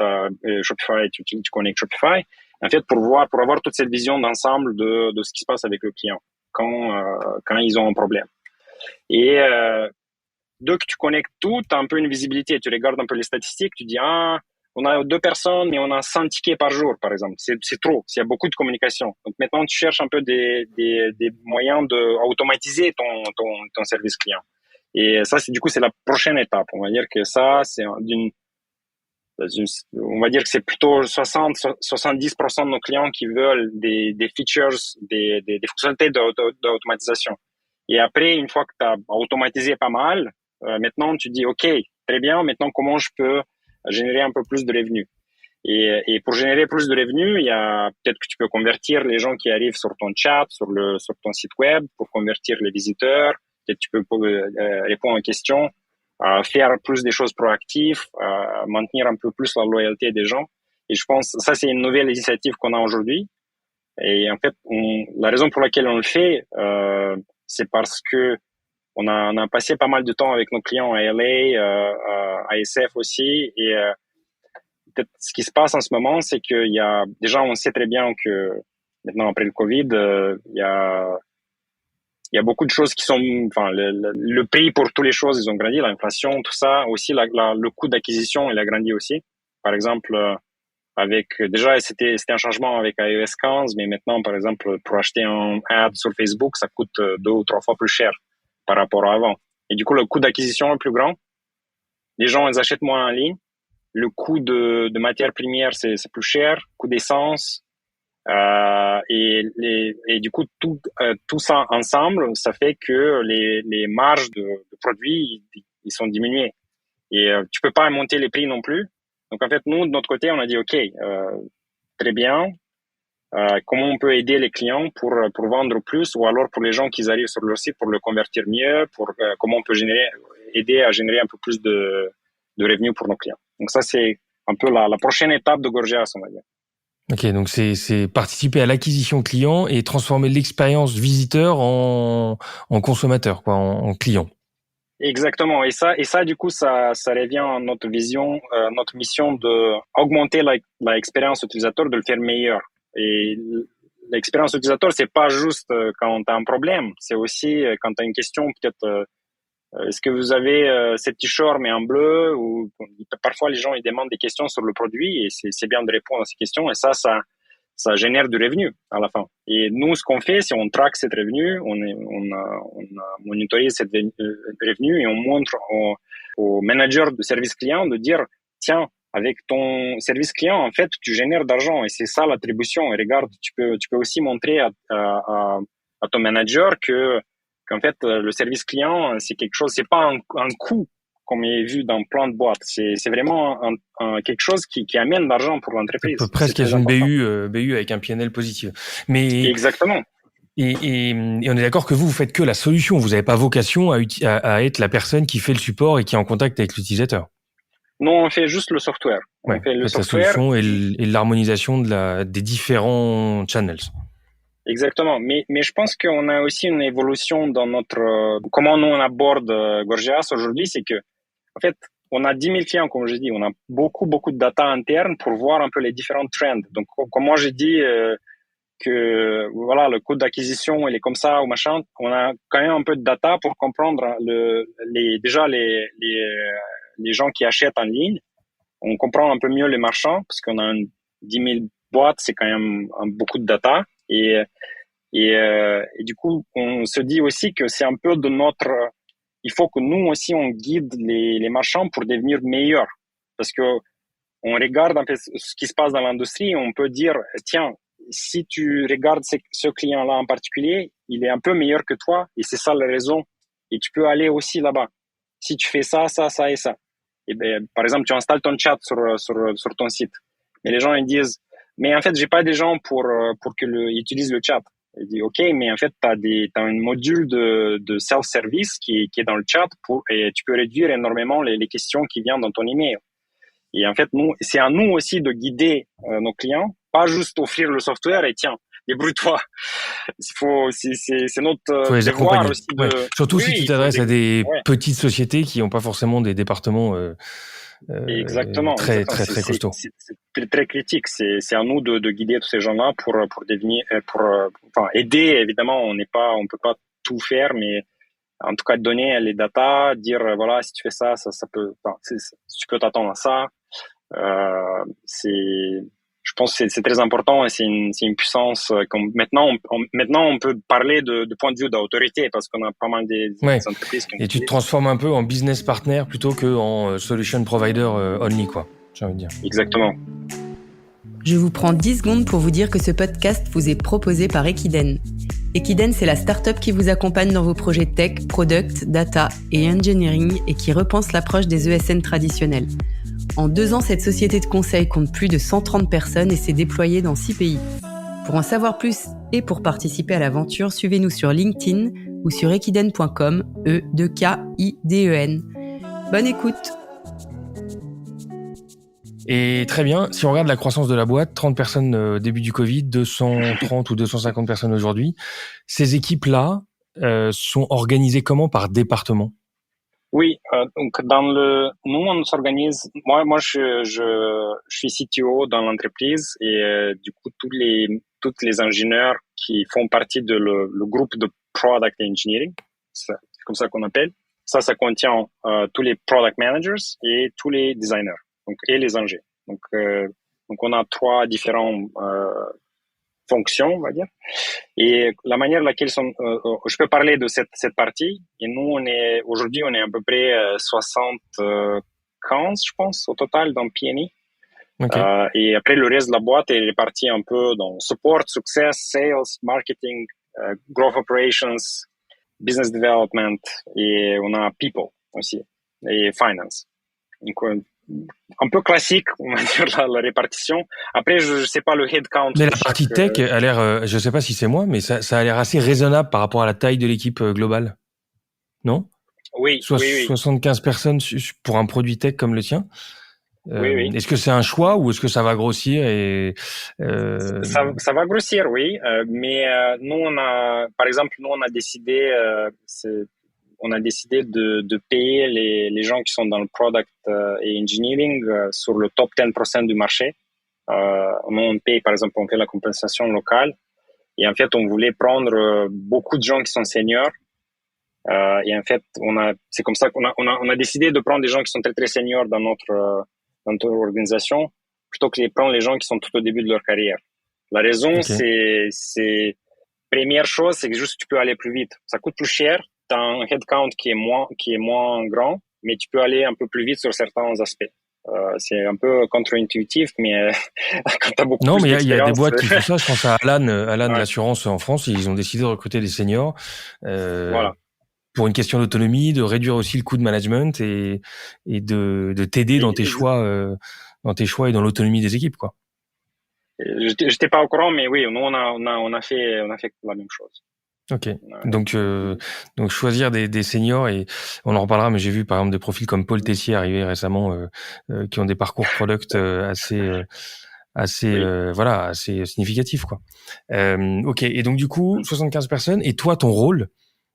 as Shopify, tu connectes Shopify. En fait, pour avoir toute cette vision d'ensemble de ce qui se passe avec le client quand ils ont un problème. Et dès que tu connectes tout, tu as un peu une visibilité. Tu regardes un peu les statistiques, tu dis, on a 2 personnes, mais on a 100 tickets par jour, par exemple. C'est trop. Il y a beaucoup de communication. Donc maintenant, tu cherches un peu des moyens d'automatiser ton service client. Et ça, c'est la prochaine étape. On va dire que ça, on va dire que c'est plutôt 70% de nos clients qui veulent des features, des fonctionnalités d'automatisation. Et après, une fois que tu as automatisé pas mal, maintenant tu dis OK, très bien, maintenant comment je peux générer un peu plus de revenus. Et pour générer plus de revenus, il y a peut-être que tu peux convertir les gens qui arrivent sur ton chat, sur ton site web, pour convertir les visiteurs. Peut-être tu peux répondre aux questions, faire plus des choses proactives, maintenir un peu plus la loyauté des gens. Et je pense ça c'est une nouvelle initiative qu'on a aujourd'hui. Et en fait, la raison pour laquelle on le fait, c'est parce que on a passé pas mal de temps avec nos clients à LA, à SF aussi, et peut-être ce qui se passe en ce moment, c'est qu'il y a déjà, on sait très bien que maintenant après le Covid, il y a beaucoup de choses qui sont, enfin, le prix pour toutes les choses, ils ont grandi, l'inflation, tout ça, aussi le coût d'acquisition, il a grandi aussi. Par exemple, déjà c'était un changement avec iOS 15, mais maintenant, par exemple, pour acheter un ad sur Facebook, ça coûte 2 ou 3 fois plus cher par rapport à avant. Et du coup, le coût d'acquisition est plus grand. Les gens, ils achètent moins en ligne. Le coût de matières premières, c'est plus cher. Coût d'essence. Et du coup, tout ça ensemble, ça fait que les marges de produits, ils sont diminués. Et tu peux pas monter les prix non plus. Donc, en fait, nous, de notre côté, on a dit, OK, très bien. Comment on peut aider les clients pour vendre plus, ou alors pour les gens qui arrivent sur leur site pour le convertir mieux, comment on peut aider à générer un peu plus de revenus pour nos clients. Donc ça, c'est un peu la prochaine étape de Gorgias, on va dire. Ok, donc c'est participer à l'acquisition client et transformer l'expérience visiteur en consommateur, quoi, en client. Exactement. Et ça, du coup, ça revient à notre vision, notre mission de augmenter la expérience utilisateur, de le faire meilleur. Et l'expérience utilisateur, c'est pas juste quand tu as un problème, c'est aussi quand tu as une question, peut-être est-ce que vous avez cette t-shirt mais en bleu, ou parfois les gens ils demandent des questions sur le produit et c'est bien de répondre à ces questions, et ça génère du revenu à la fin. Et nous, ce qu'on fait, c'est on traque cette revenu, on monitorise cette revenu et on montre aux managers de service client de dire, tiens, avec ton service client, en fait, tu génères d'argent et c'est ça l'attribution. Et regarde, tu peux aussi montrer à ton manager qu'en fait, le service client, c'est quelque chose, c'est pas un coût comme il est vu dans plein de boîtes. C'est vraiment quelque chose qui amène de l'argent pour Ça peut l'entreprise. C'est presque très être une important. BU avec un PNL positif. Mais Exactement. et on est d'accord que vous faites que la solution. Vous n'avez pas vocation à être la personne qui fait le support et qui est en contact avec l'utilisateur. Non, on fait juste le software. On Ouais, fait le faites la software. solution et l'harmonisation des différents channels. Exactement. Mais je pense qu'on a aussi une évolution dans notre, comment nous on aborde Gorgias aujourd'hui, c'est que, en fait, on a 10 000 clients, comme je dis, on a beaucoup de data interne pour voir un peu les différents trends. Donc, comme moi j'ai dit, que voilà, le coût d'acquisition il est comme ça ou machin, on a quand même un peu de data pour comprendre déjà les gens qui achètent en ligne. On comprend un peu mieux les marchands parce qu'on a 10 000 boîtes, c'est quand même beaucoup de data et du coup on se dit aussi que c'est un peu de notre, il faut que nous aussi on guide les marchands pour devenir meilleurs parce que on regarde un peu ce qui se passe dans l'industrie, on peut dire tiens, si tu regardes ce client-là en particulier, il est un peu meilleur que toi et c'est ça la raison. Et tu peux aller aussi là-bas. Si tu fais ça et ça. Et ben, par exemple, tu installes ton chat sur ton site. Mais les gens, ils disent, mais en fait, j'ai pas des gens pour qu'ils utilisent le chat. Il dit, OK, mais en fait, t'as un module de self-service qui est dans le chat et tu peux réduire énormément les questions qui viennent dans ton email. Et en fait, c'est à nous aussi de guider nos clients, pas juste offrir le software et tiens, débrouille-toi. C'est notre Faut les devoir accompagner. aussi Ouais. de. Surtout Oui, si tu il faut. t'adresses à des Ouais, petites sociétés qui n'ont pas forcément des départements exactement. très très costauds. C'est très critique. C'est à nous de guider tous ces gens-là pour devenir, enfin, aider. Évidemment, on peut pas tout faire, mais en tout cas donner les datas, dire voilà, si tu fais ça peut, enfin, si tu peux t'attendre à ça. Je pense que c'est très important et c'est une puissance. Maintenant, on peut parler de point de vue d'autorité parce qu'on a pas mal des Ouais. entreprises qui Et tu te utilisent. transformes un peu en business partner plutôt que en solution provider only, quoi. J'ai envie de dire. Exactement. Je vous prends 10 secondes pour vous dire que ce podcast vous est proposé par Equiden. Equiden, c'est la start-up qui vous accompagne dans vos projets tech, product, data et engineering et qui repense l'approche des ESN traditionnels. En 2 ans, cette société de conseil compte plus de 130 personnes et s'est déployée dans 6 pays. Pour en savoir plus et pour participer à l'aventure, suivez-nous sur LinkedIn ou sur equiden.com, E-2-K-I-D-E-N. Bonne écoute! Et très bien, si on regarde la croissance de la boîte, 30 personnes au début du Covid, 230 ou 250 personnes aujourd'hui, ces équipes-là sont organisées comment par département? Oui, donc nous on s'organise. Moi, je suis CTO dans l'entreprise et du coup toutes les ingénieurs qui font partie de le groupe de product engineering, c'est comme ça qu'on appelle. Ça contient tous les product managers et tous les designers, donc et les ingés. Donc on a 3 différents fonctions, on va dire. Et la manière laquelle je peux parler de cette partie. Et nous, aujourd'hui, on est à peu près 75, je pense, au total dans PNI. Okay. Et après, le reste de la boîte est réparti un peu dans support, success, sales, marketing, growth operations, business development, et on a people aussi, et finance. Donc, un peu classique, on va dire, la répartition. Après, je sais pas le headcount Mais de la chaque. partie tech a l'air, je sais pas si c'est moi, mais ça a l'air assez raisonnable par rapport à la taille de l'équipe globale, non? Oui, oui, oui, 75 personnes pour un produit tech comme le tien. oui, oui. Est-ce que c'est un choix ou est-ce que ça va grossir Ça va grossir, oui, mais nous par exemple, nous on a décidé de payer les gens qui sont dans le product et engineering sur le top 10% du marché. Nous on paye, par exemple, on fait la compensation locale et en fait on voulait prendre beaucoup de gens qui sont seniors et en fait c'est comme ça qu'on a décidé de prendre des gens qui sont très très seniors dans notre organisation plutôt que de prendre les gens qui sont tout au début de leur carrière. La raison, okay. c'est première chose, c'est que juste tu peux aller plus vite. Ça coûte plus cher, tu as un headcount qui est moins grand, mais tu peux aller un peu plus vite sur certains aspects. C'est un peu contre-intuitif, mais quand t'as beaucoup Non, plus mais il y a des d'expérience. boîtes qui font ça. Je pense à Alan Ouais, l'assurance en France. Ils ont décidé de recruter des seniors voilà. pour une question d'autonomie, de réduire aussi le coût de management et de t'aider Et, dans tes choix et dans l'autonomie des équipes, quoi. j'étais pas au courant, mais oui, nous on a fait la même chose. Ok. Ouais. Donc choisir des seniors, et on en reparlera, mais j'ai vu par exemple des profils comme Paul Tessier arriver récemment, qui ont des parcours product Oui. assez significatifs, quoi. Ok. Et donc du coup, 75 personnes. Et toi, ton rôle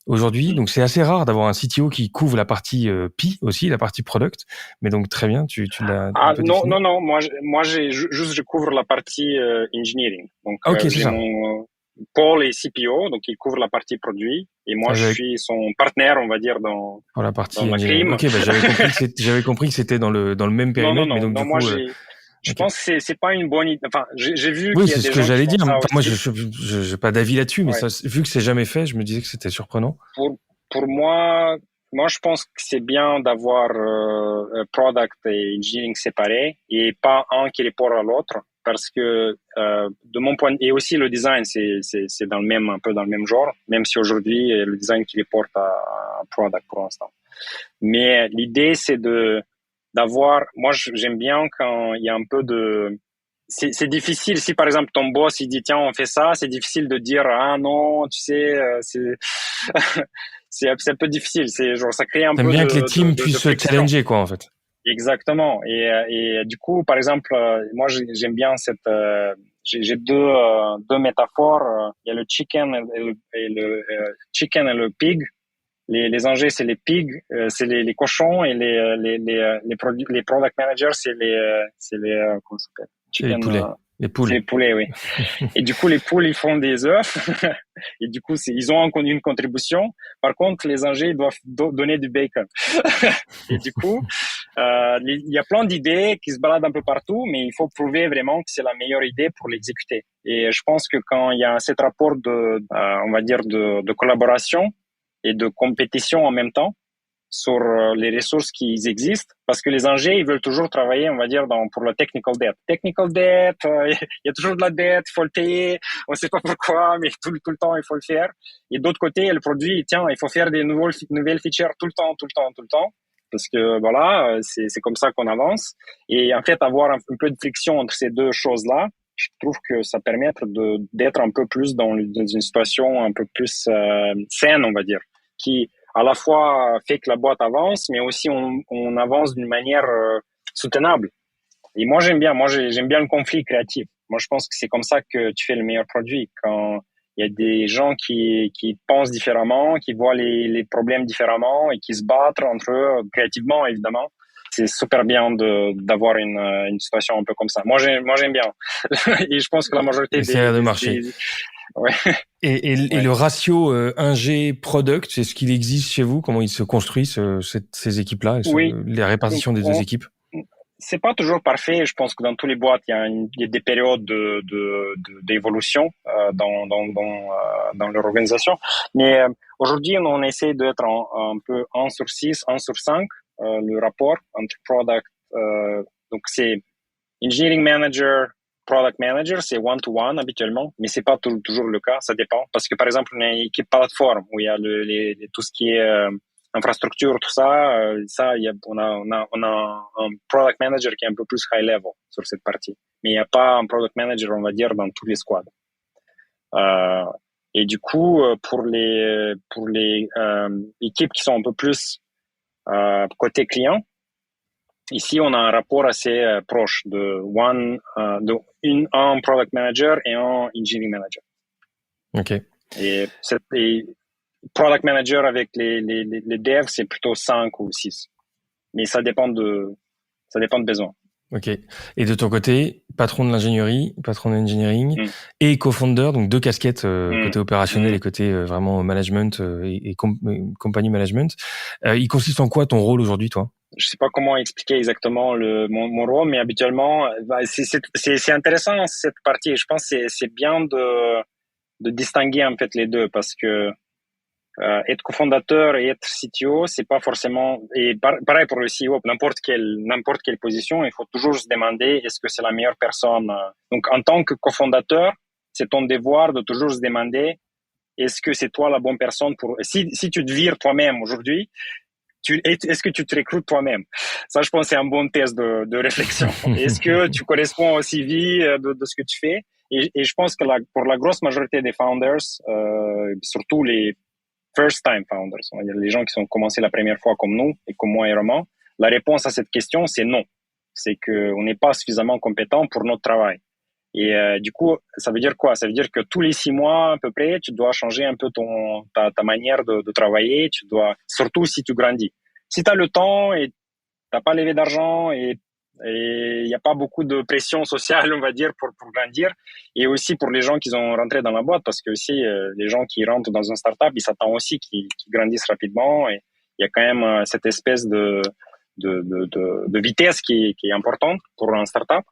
aujourd'hui, donc c'est assez rare d'avoir un CTO qui couvre la partie P aussi, la partie product. Mais donc très bien, tu l'as un Ah peu non, défini. non, non. Moi, juste je couvre la partie engineering. Donc Ah, ok, c'est j'ai ça. mon Paul est CPO, donc il couvre la partie produit, et moi Ah, je suis son partenaire, on va dire, pour la dans partie la engineering. crime. Ok, bah j'avais compris que c'était dans le même Non, non, périmètre, mais non, donc non. du Moi, coup, je ok. pense que c'est pas une bonne idée. Enfin, j'ai vu Oui, qu'il y a c'est ce des que gens qui j'allais font dire. ça Enfin, moi, aussi. j'ai pas d'avis là-dessus, mais Ouais. ça, vu que c'est jamais fait, je me disais que c'était surprenant. Pour moi, je pense que c'est bien d'avoir product et engineering séparés et pas un qui répond à l'autre, parce que de mon point et aussi le design, c'est dans le même un peu dans le même genre, même si aujourd'hui le design qui reporte à product pour l'instant. Mais l'idée c'est de d'avoir, moi j'aime bien quand il y a un peu de c'est difficile si par exemple ton boss il dit tiens on fait ça, c'est difficile de dire ah non tu sais c'est c'est un peu difficile, c'est genre ça crée un T'aimes peu bien que les de, teams de, de puissent se friction. challenger, quoi, en fait. Exactement. Et du coup par exemple moi j'aime bien cette j'ai deux métaphores. Il y a le chicken et le chicken et le pig. Les Angers, c'est les pigs, c'est les cochons, et les product managers, c'est les comment ça s'appelle? C'est les Chicken, poulets. Les c'est poules. les poulets, oui. Et du coup, les poules, ils font des œufs. Et du coup, ils ont une contribution. Par contre, les Angers, ils doivent donner du bacon. Et du coup, il y a plein d'idées qui se baladent un peu partout, mais il faut prouver vraiment que c'est la meilleure idée pour l'exécuter. Et je pense que quand il y a cet rapport on va dire, de collaboration et de compétition en même temps sur les ressources qui existent, parce que les ingés, ils veulent toujours travailler, on va dire, pour le technical debt. Technical debt, il y a toujours de la dette, il faut le payer, on ne sait pas pourquoi, mais tout le temps, il faut le faire. Et d'autre côté, le produit, tiens, il faut faire des nouvelles features tout le temps, tout le temps, tout le temps, parce que voilà, c'est comme ça qu'on avance. Et en fait, avoir un peu de friction entre ces deux choses-là, je trouve que ça permet d'être un peu plus dans une situation un peu plus saine, on va dire, qui à la fois fait que la boîte avance, mais aussi on avance d'une manière soutenable. Et moi j'aime bien le conflit créatif. Moi je pense que c'est comme ça que tu fais le meilleur produit, quand il y a des gens qui pensent différemment, qui voient les problèmes différemment et qui se battent entre eux créativement, évidemment. C'est super bien d'avoir une situation un peu comme ça. Moi j'aime bien. Et je pense que la majorité Et ça a l'air de marcher. ouais. Et Ouais. le ratio ingé product, c'est ce qu'il existe chez vous? Comment il se construit ces équipes-là, Oui. les Donc, répartitions des deux équipes? c'est pas toujours parfait. Je pense que dans toutes les boîtes, il y a des périodes d'évolution dans leur organisation. Mais aujourd'hui, on essaie d'être un peu 1 sur 6, 1 sur 5, le rapport entre product. Donc, c'est engineering manager, product manager, c'est one-to-one habituellement, mais c'est pas toujours le cas, ça dépend. Parce que, par exemple, on a une équipe plateforme où il y a tout ce qui est infrastructure, tout ça, on a un product manager qui est un peu plus high level sur cette partie. Mais il n'y a pas un product manager, on va dire, dans tous les squads. Euh, et du coup, pour les équipes qui sont un peu plus côté client, ici, on a un rapport assez proche un product manager et un engineering manager. Ok. Et product manager avec les devs, c'est plutôt 5 ou 6. Mais ça dépend de besoin. Ok. Et de ton côté, patron de l'ingénierie, patron de l'engineering et co-founder, donc deux casquettes, côté opérationnel et côté vraiment management et compagnie management. Il consiste en quoi ton rôle aujourd'hui, toi? Je sais pas comment expliquer exactement mon rôle, mais habituellement, c'est intéressant cette partie. Je pense que c'est bien de distinguer en fait les deux, parce que être cofondateur et être CTO, c'est pas forcément, et pareil pour le CEO, n'importe quelle position, il faut toujours se demander est-ce que c'est la meilleure personne. Donc, en tant que cofondateur, c'est ton devoir de toujours se demander est-ce que c'est toi la bonne personne pour, si tu te vires toi-même aujourd'hui, est-ce que tu te recrutes toi-même? Ça, je pense, c'est un bon test de réflexion. Est-ce que tu corresponds au CV de ce que tu fais? Et je pense que pour la grosse majorité des founders, surtout les first-time founders, on va dire les gens qui sont commencés la première fois comme nous et comme moi et Roman, la réponse à cette question, c'est non. C'est qu'on n'est pas suffisamment compétent pour notre travail. Et du coup, ça veut dire quoi? Ça veut dire que tous les 6 mois à peu près, tu dois changer un peu ta manière de travailler. Tu dois, surtout si tu grandis. Si tu as le temps et t'as pas levé d'argent et il n'y a pas beaucoup de pression sociale, on va dire, pour grandir. Et aussi pour les gens qui ont rentré dans la boîte, parce que aussi les gens qui rentrent dans une startup, ils s'attendent aussi qu'ils grandissent rapidement. Et il y a quand même cette espèce de vitesse qui est importante pour un startup.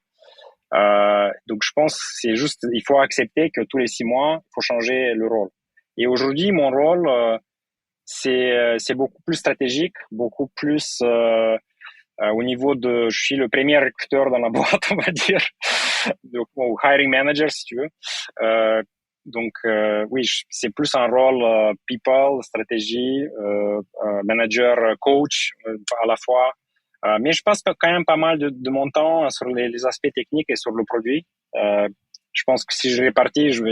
Donc je pense que c'est juste, il faut accepter que tous les 6 mois, il faut changer le rôle. Et aujourd'hui, mon rôle, c'est beaucoup plus stratégique, beaucoup plus au niveau de, je suis le premier recruteur dans la boîte, on va dire, donc ou hiring manager si tu veux. Donc oui, c'est plus un rôle people, stratégie, manager, coach à la fois. Mais je passe quand même pas mal de mon temps sur les aspects techniques et sur le produit. Je pense que si je répartis, je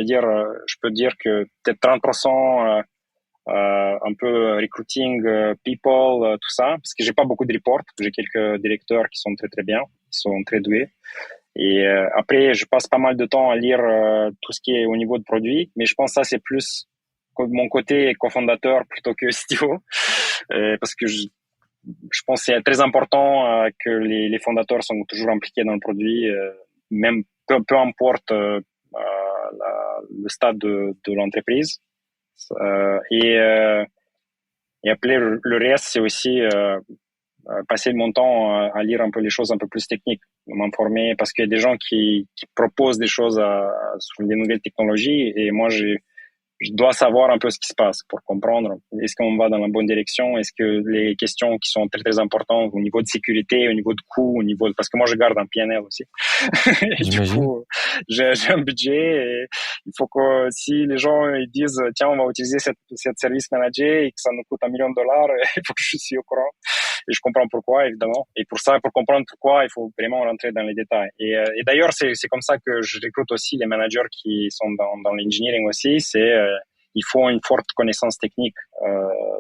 peux dire que peut-être 30% un peu recruiting, people, tout ça, parce que j'ai pas beaucoup de reports. J'ai quelques directeurs qui sont très très bien, qui sont très doués. Et après, je passe pas mal de temps à lire tout ce qui est au niveau de produit, mais je pense que ça c'est plus mon côté cofondateur plutôt que CTO, parce que je pense que c'est très important que les fondateurs sont toujours impliqués dans le produit, même peu importe le stade de l'entreprise. Et après, le reste, c'est aussi passer mon temps à lire un peu les choses un peu plus techniques, m'informer, parce qu'il y a des gens qui proposent des choses sur les nouvelles technologies, et moi, je dois savoir un peu ce qui se passe pour comprendre. Est-ce qu'on va dans la bonne direction? Est-ce que les questions qui sont très, très importantes au niveau de sécurité, au niveau de coût, parce que moi, je garde un PNL aussi. Et du coup, j'ai un budget et il faut que si les gens ils disent, tiens, on va utiliser cette service manager et que ça nous coûte $1 million, il faut que je suis au courant. Et je comprends pourquoi, évidemment. Et pour comprendre pourquoi, il faut vraiment rentrer dans les détails. Et d'ailleurs, c'est comme ça que je recrute aussi les managers qui sont dans l'engineering aussi. Il faut une forte connaissance technique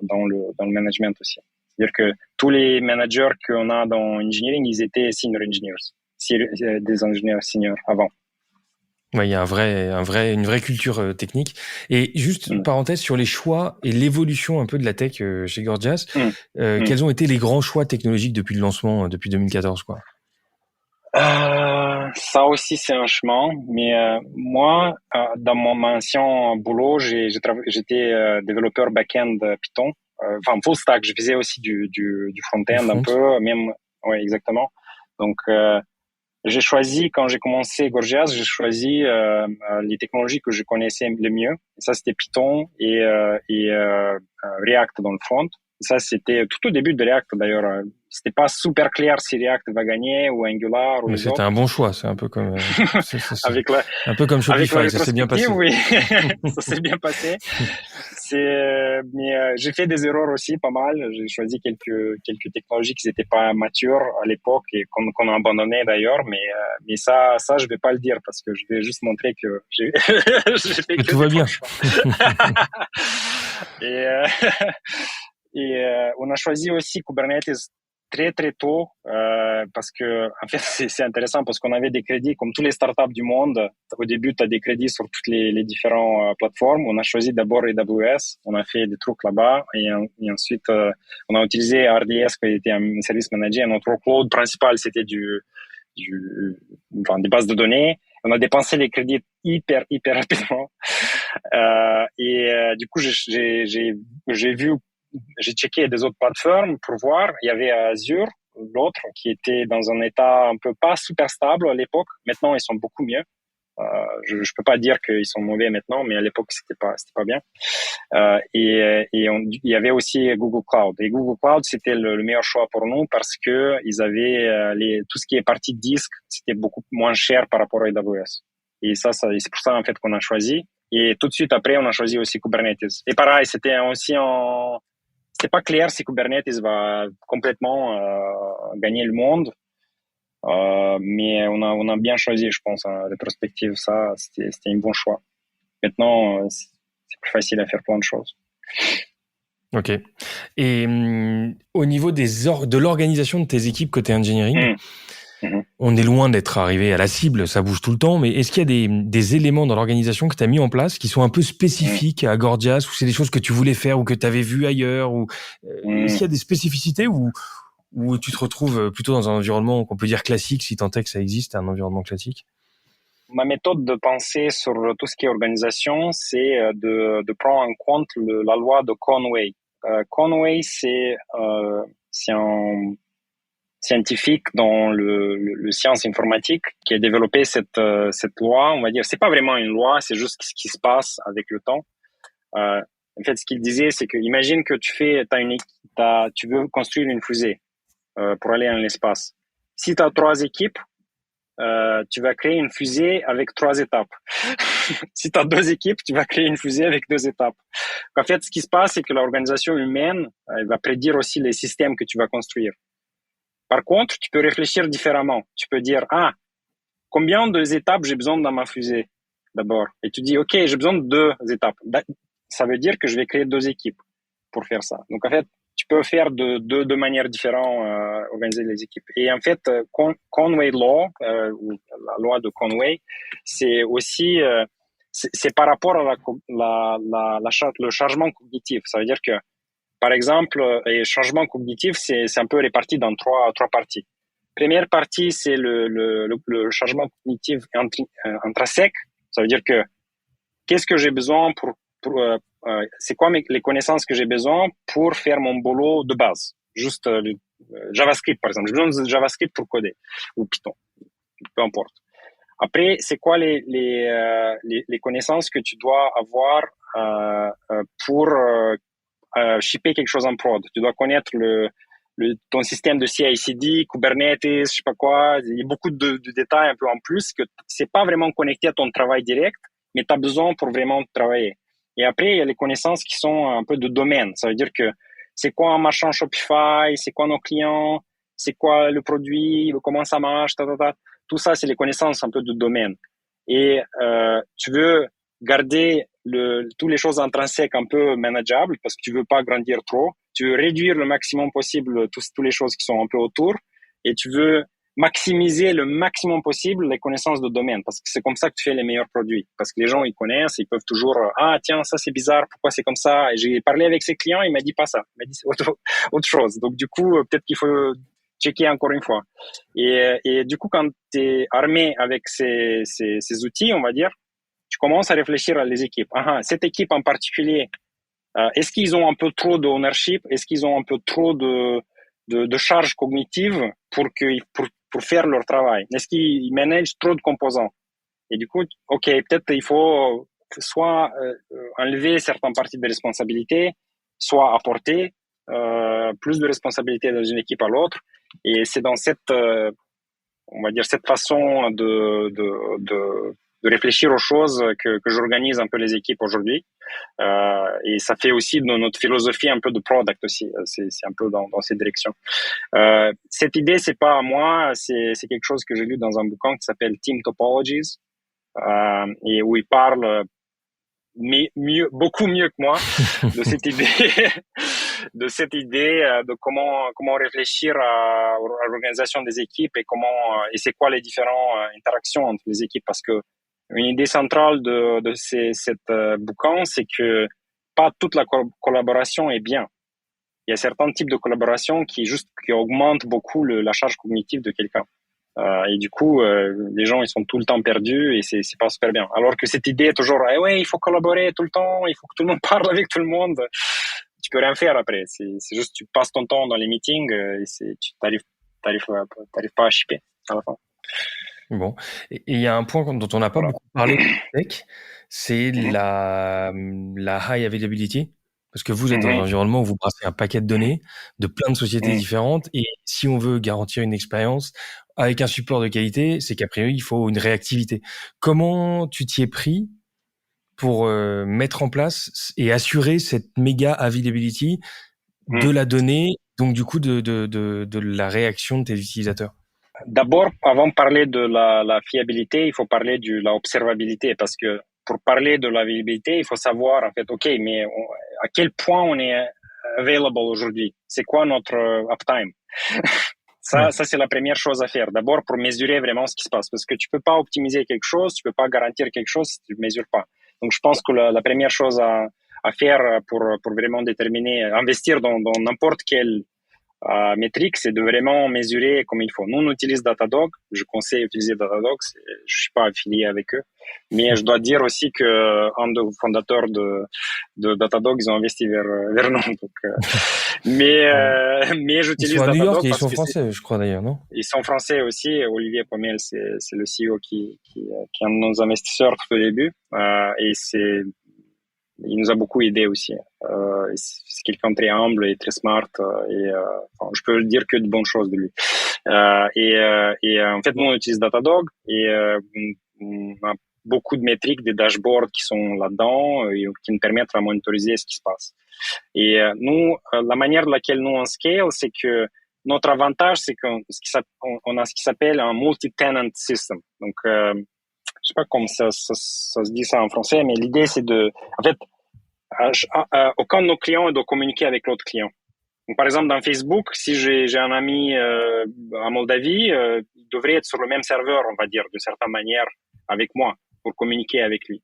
dans le management aussi. C'est-à-dire que tous les managers qu'on a dans engineering, ils étaient senior engineers, des ingénieurs seniors avant. Ouais, il y a une vraie culture technique. Et juste une parenthèse sur les choix et l'évolution un peu de la tech chez Gorgias. Quels ont été les grands choix technologiques depuis le lancement, depuis 2014, quoi? Ça aussi, c'est un chemin. Mais moi, dans mon ancien boulot, j'étais développeur back-end Python. Enfin, full stack. Je faisais aussi du front-end un peu, même. Ouais, exactement. Donc, j'ai choisi, quand j'ai commencé Gorgias, j'ai choisi les technologies que je connaissais le mieux. Et ça, c'était Python et React dans le front. Et ça, c'était tout au début de React, d'ailleurs. C'était pas super clair si React va gagner ou Angular ou mais les autres. C'était un bon choix. C'est un peu comme un peu comme Shopify. Ça s'est bien passé. Oui, ça s'est bien passé. Mais j'ai fait des erreurs aussi, pas mal. J'ai choisi quelques technologies qui n'étaient pas matures à l'époque et qu'on a abandonné d'ailleurs. Mais ça, je vais pas le dire parce que je vais juste montrer que j'ai fait que tout va bien. Et on a choisi aussi Kubernetes très très tôt parce que en fait c'est intéressant parce qu'on avait des crédits comme tous les startups du monde. Au début, tu as des crédits sur toutes les différentes plateformes. On a choisi d'abord AWS, on a fait des trucs là-bas et ensuite on a utilisé RDS qui était un service manager. Notre workload principal c'était des bases de données. On a dépensé les crédits hyper rapidement du coup j'ai checké des autres plateformes pour voir. Il y avait Azure, l'autre, qui était dans un état un peu pas super stable à l'époque. Maintenant, ils sont beaucoup mieux. Je peux pas dire qu'ils sont mauvais maintenant, mais à l'époque, c'était pas bien. Il y avait aussi Google Cloud. Et Google Cloud, c'était le meilleur choix pour nous parce que ils avaient tout ce qui est partie disque, c'était beaucoup moins cher par rapport à AWS. Et c'est pour ça en fait qu'on a choisi. Et tout de suite après, on a choisi aussi Kubernetes. Et pareil, c'était pas clair si Kubernetes va complètement gagner le monde. Mais on a bien choisi, je pense, en rétrospective, ça, c'était un bon choix. Maintenant, c'est plus facile à faire plein de choses. Ok. Et au niveau de l'organisation de tes équipes côté engineering, on est loin d'être arrivé à la cible, ça bouge tout le temps, mais est-ce qu'il y a des éléments dans l'organisation que tu as mis en place qui sont un peu spécifiques à Gorgias, ou c'est des choses que tu voulais faire ou que tu avais vues ailleurs, ou est-ce qu'il y a des spécificités ou tu te retrouves plutôt dans un environnement qu'on peut dire classique, si tant est que ça existe, un environnement classique? Ma méthode de penser sur tout ce qui est organisation, c'est de prendre en compte la loi de Conway. Conway, c'est un scientifique dans le science informatique qui a développé cette loi. On va dire, c'est pas vraiment une loi, c'est juste ce qui se passe avec le temps. En fait, ce qu'il disait, c'est que imagine que tu veux construire une fusée pour aller dans l'espace. Si tu as 3 équipes, tu vas créer une fusée avec 3 étapes. Si tu as 2 équipes, tu vas créer une fusée avec 2 étapes. En fait, ce qui se passe, c'est que l'organisation humaine, elle va prédire aussi les systèmes que tu vas construire. Par contre, tu peux réfléchir différemment. Tu peux dire, combien d'étapes j'ai besoin dans ma fusée d'abord? Et tu dis, OK, j'ai besoin de 2 étapes. Ça veut dire que je vais créer 2 équipes pour faire ça. Donc, en fait, tu peux faire de manières différentes, organiser les équipes. Et en fait, Conway Law, ou la loi de Conway, c'est aussi, c'est par rapport à le changement cognitif. Ça veut dire que, par exemple, les changements cognitifs, c'est un peu réparti dans trois parties. Première partie, c'est le changement cognitif intrinsèque. Ça veut dire que qu'est-ce que j'ai besoin c'est quoi les connaissances que j'ai besoin pour faire mon boulot de base. Juste JavaScript, par exemple. J'ai besoin de JavaScript pour coder, ou Python, peu importe. Après, c'est quoi les connaissances que tu dois avoir pour shipper quelque chose en prod. Tu dois connaître ton système de CI/CD, Kubernetes, je sais pas quoi. Il y a beaucoup de détails un peu en plus que c'est pas vraiment connecté à ton travail direct, mais tu as besoin pour vraiment travailler. Et après, il y a les connaissances qui sont un peu de domaine. Ça veut dire que c'est quoi un marchand Shopify, c'est quoi nos clients, c'est quoi le produit, comment ça marche, Tout ça, c'est les connaissances un peu de domaine. Et tu veux garder toutes les choses intrinsèques un peu manageables parce que tu veux pas grandir trop. Tu veux réduire le maximum possible toutes les choses qui sont un peu autour et tu veux maximiser le maximum possible les connaissances de domaine parce que c'est comme ça que tu fais les meilleurs produits. Parce que les gens, ils connaissent, ils peuvent toujours tiens, ça c'est bizarre, pourquoi c'est comme ça? Et j'ai parlé avec ses clients, il m'a dit pas ça. Il m'a dit c'est autre chose. Donc du coup, peut-être qu'il faut checker encore une fois. Et du coup, quand tu es armé avec ces outils, on va dire, tu commences à réfléchir à les équipes. Cette équipe en particulier, est-ce qu'ils ont un peu trop d'ownership? Est-ce qu'ils ont un peu trop de charge cognitive pour faire leur travail? Est-ce qu'ils managent trop de composants? Et du coup, OK, peut-être il faut soit enlever certaines parties de responsabilité, soit apporter plus de responsabilité dans une équipe à l'autre. Et c'est dans on va dire, cette façon de réfléchir aux choses que j'organise un peu les équipes aujourd'hui. Et ça fait aussi de notre philosophie un peu de product aussi. C'est un peu dans cette direction. Cette idée, c'est pas à moi, c'est quelque chose que j'ai lu dans un bouquin qui s'appelle Team Topologies, et où il parle beaucoup mieux que moi de cette idée de comment réfléchir à l'organisation des équipes et et c'est quoi les différentes interactions entre les équipes, parce que une idée centrale de cette bouquin, c'est que pas toute la collaboration est bien. Il y a certains types de collaboration qui augmentent beaucoup la charge cognitive de quelqu'un. Et du coup, les gens, ils sont tout le temps perdus et c'est pas super bien. Alors que cette idée est toujours, ouais, il faut collaborer tout le temps, il faut que tout le monde parle avec tout le monde. Tu peux rien faire après. C'est juste, tu passes ton temps dans les meetings et tu t'arrives pas à shipper à la fin. Bon. Et il y a un point dont on n'a pas beaucoup parlé tech, c'est Mhm. la high availability. Parce que vous êtes dans un Mhm. environnement où vous brassez un paquet de données de plein de sociétés Mhm. différentes. Et si on veut garantir une expérience avec un support de qualité, c'est qu'a priori, il faut une réactivité. Comment tu t'y es pris pour mettre en place et assurer cette méga availability de Mhm. la donnée, donc du coup de la réaction de tes utilisateurs? D'abord, avant de parler de la fiabilité, il faut parler de la observabilité parce que pour parler de la viabilité, il faut savoir en fait, ok, mais à quel point on est available aujourd'hui? C'est quoi notre uptime? Ouais. Ça c'est la première chose à faire. D'abord pour mesurer vraiment ce qui se passe parce que tu peux pas optimiser quelque chose, tu peux pas garantir quelque chose si tu mesures pas. Donc je pense que la première chose à faire pour vraiment déterminer, investir dans n'importe quel métrique, c'est de vraiment mesurer comme il faut. Nous, on utilise Datadog. Je conseille d'utiliser Datadog. Je suis pas affilié avec eux. Mais je dois dire aussi que un des fondateurs de Datadog, ils ont investi vers nous. Donc, mais Ils sont j'utilise à New York Datadog et ils parce sont que français, je crois d'ailleurs, non? ils sont français aussi. Olivier Pomel, c'est le CEO qui est un de nos investisseurs tout au début. Et il nous a beaucoup aidé aussi. C'est quelqu'un de très humble et très smart. Enfin, je peux dire que de bonnes choses de lui. En fait, nous, on utilise Datadog et on a beaucoup de métriques, des dashboards qui sont là-dedans et qui nous permettent de monitoriser ce qui se passe. Et nous, la manière de laquelle nous on scale, c'est que notre avantage, c'est qu'on a ce qui s'appelle un multi-tenant system. Donc, je sais pas comment ça se dit ça en français, mais l'idée, c'est en fait, aucun de nos clients doit communiquer avec l'autre client. Donc, par exemple, dans Facebook, si j'ai un ami en Moldavie, il devrait être sur le même serveur, on va dire, d'une certaine manière, avec moi, pour communiquer avec lui.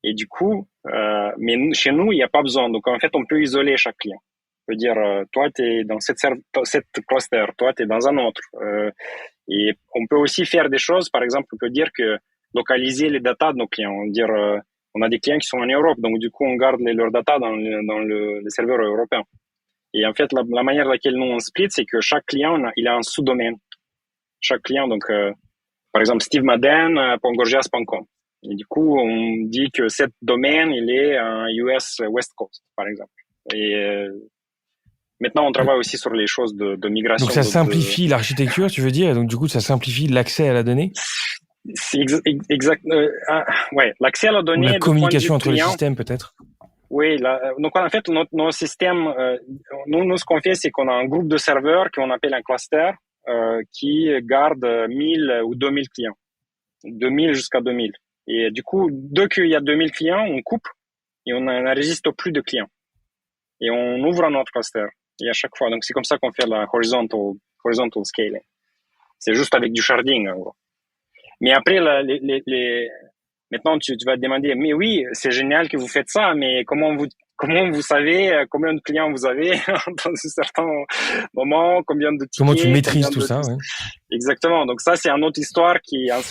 Et du coup, mais chez nous, il n'y a pas besoin. Donc, en fait, on peut isoler chaque client. On peut dire, toi, tu es dans cette cluster, toi, tu es dans un autre. Et on peut aussi faire des choses, par exemple, on peut dire que localiser les datas de nos clients. On a des clients qui sont en Europe, donc du coup, on garde leurs datas dans le serveur européen. Et en fait, la manière laquelle nous on split, c'est que chaque client, il a un sous-domaine. Chaque client, donc, par exemple, stevemadden.gorgias.com. Et du coup, on dit que cet domaine, il est un US West Coast, par exemple. Et maintenant, on travaille aussi sur les choses de Donc migration ça simplifie l'architecture, tu veux dire, et donc du coup ça simplifie l'accès à la donnée C'est exact. Ouais, l'accès à la ou la donnée de point de vue communication de entre les client. systèmes peut-être. Oui, donc en fait, nos systèmes, nous, ce qu'on fait, c'est qu'on a un groupe de serveurs qu'on appelle un cluster qui garde 1000 ou 2000 clients, 2000 jusqu'à 2000. Et du coup, dès qu'il y a 2000 clients, on coupe et on n'enregistre plus de clients. Et on ouvre un autre cluster. Et à chaque fois, donc c'est comme ça qu'on fait la horizontal scaling. C'est juste avec du sharding, en gros. Mais après, maintenant, tu vas te demander, mais oui, c'est génial que vous faites ça, mais comment vous savez combien de clients vous avez dans un certain moment, combien de Comment tu tickets, maîtrises tout ça, ouais. Exactement. Donc ça, c'est une autre histoire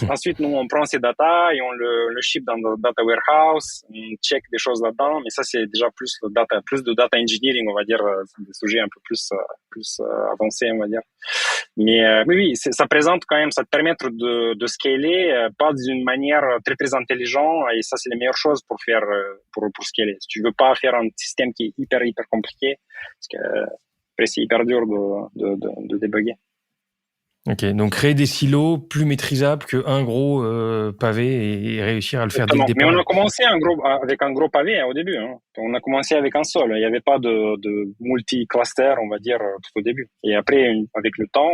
ensuite, nous, on prend ces data et on le ship dans le data warehouse, on check des choses là-dedans, mais ça, c'est déjà plus de data engineering, on va dire, des sujets un peu plus avancés, on va dire. Mais oui, ça présente quand même, ça te permet de scaler, pas d'une manière très très intelligente, et ça c'est les meilleures choses pour faire pour scaler. Si tu veux pas faire un système qui est hyper compliqué, parce que après c'est hyper dur de débugger. Ok, donc créer des silos plus maîtrisables qu'un gros pavé et réussir à le faire dès le Exactement. Mais on départ. a commencé avec un gros pavé au début. Hein. On a commencé avec un seul. Il n'y avait pas de multi-cluster, on va dire, tout au début. Et après, avec le temps,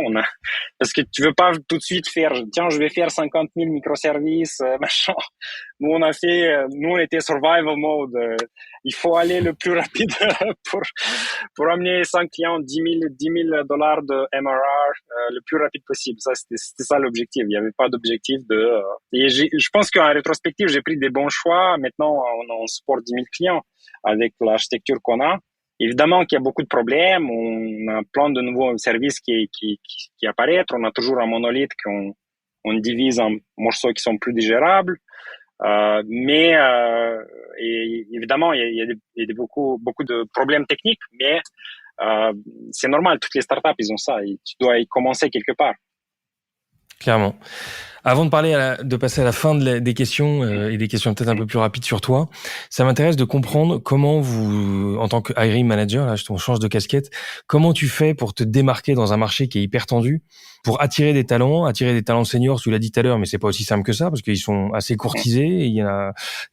parce que tu veux pas tout de suite faire, tiens, je vais faire 50 000 microservices, machin. Nous, on était survival mode. Il faut aller le plus rapide pour amener 100 clients, $10,000 de MRR, le plus rapide possible. Ça, c'était ça l'objectif. Il n'y avait pas d'objectif et je pense qu'en rétrospective, j'ai pris des bons choix. Maintenant, on supporte 10 000 clients avec l'architecture qu'on a. Évidemment qu'il y a beaucoup de problèmes. On a plein de nouveaux services qui apparaissent. On a toujours un monolithe qu'on divise en morceaux qui sont plus digérables. Et évidemment, il y a beaucoup de problèmes techniques, mais c'est normal. Toutes les startups, ils ont ça. Et tu dois y commencer quelque part. Clairement. Avant de passer à la fin des questions et des questions peut-être un peu plus rapides sur toi, ça m'intéresse de comprendre comment vous, en tant que hiring manager, là, on change de casquette, comment tu fais pour te démarquer dans un marché qui est hyper tendu, pour attirer des talents seniors, tu l'as dit tout à l'heure, mais c'est pas aussi simple que ça parce qu'ils sont assez courtisés, et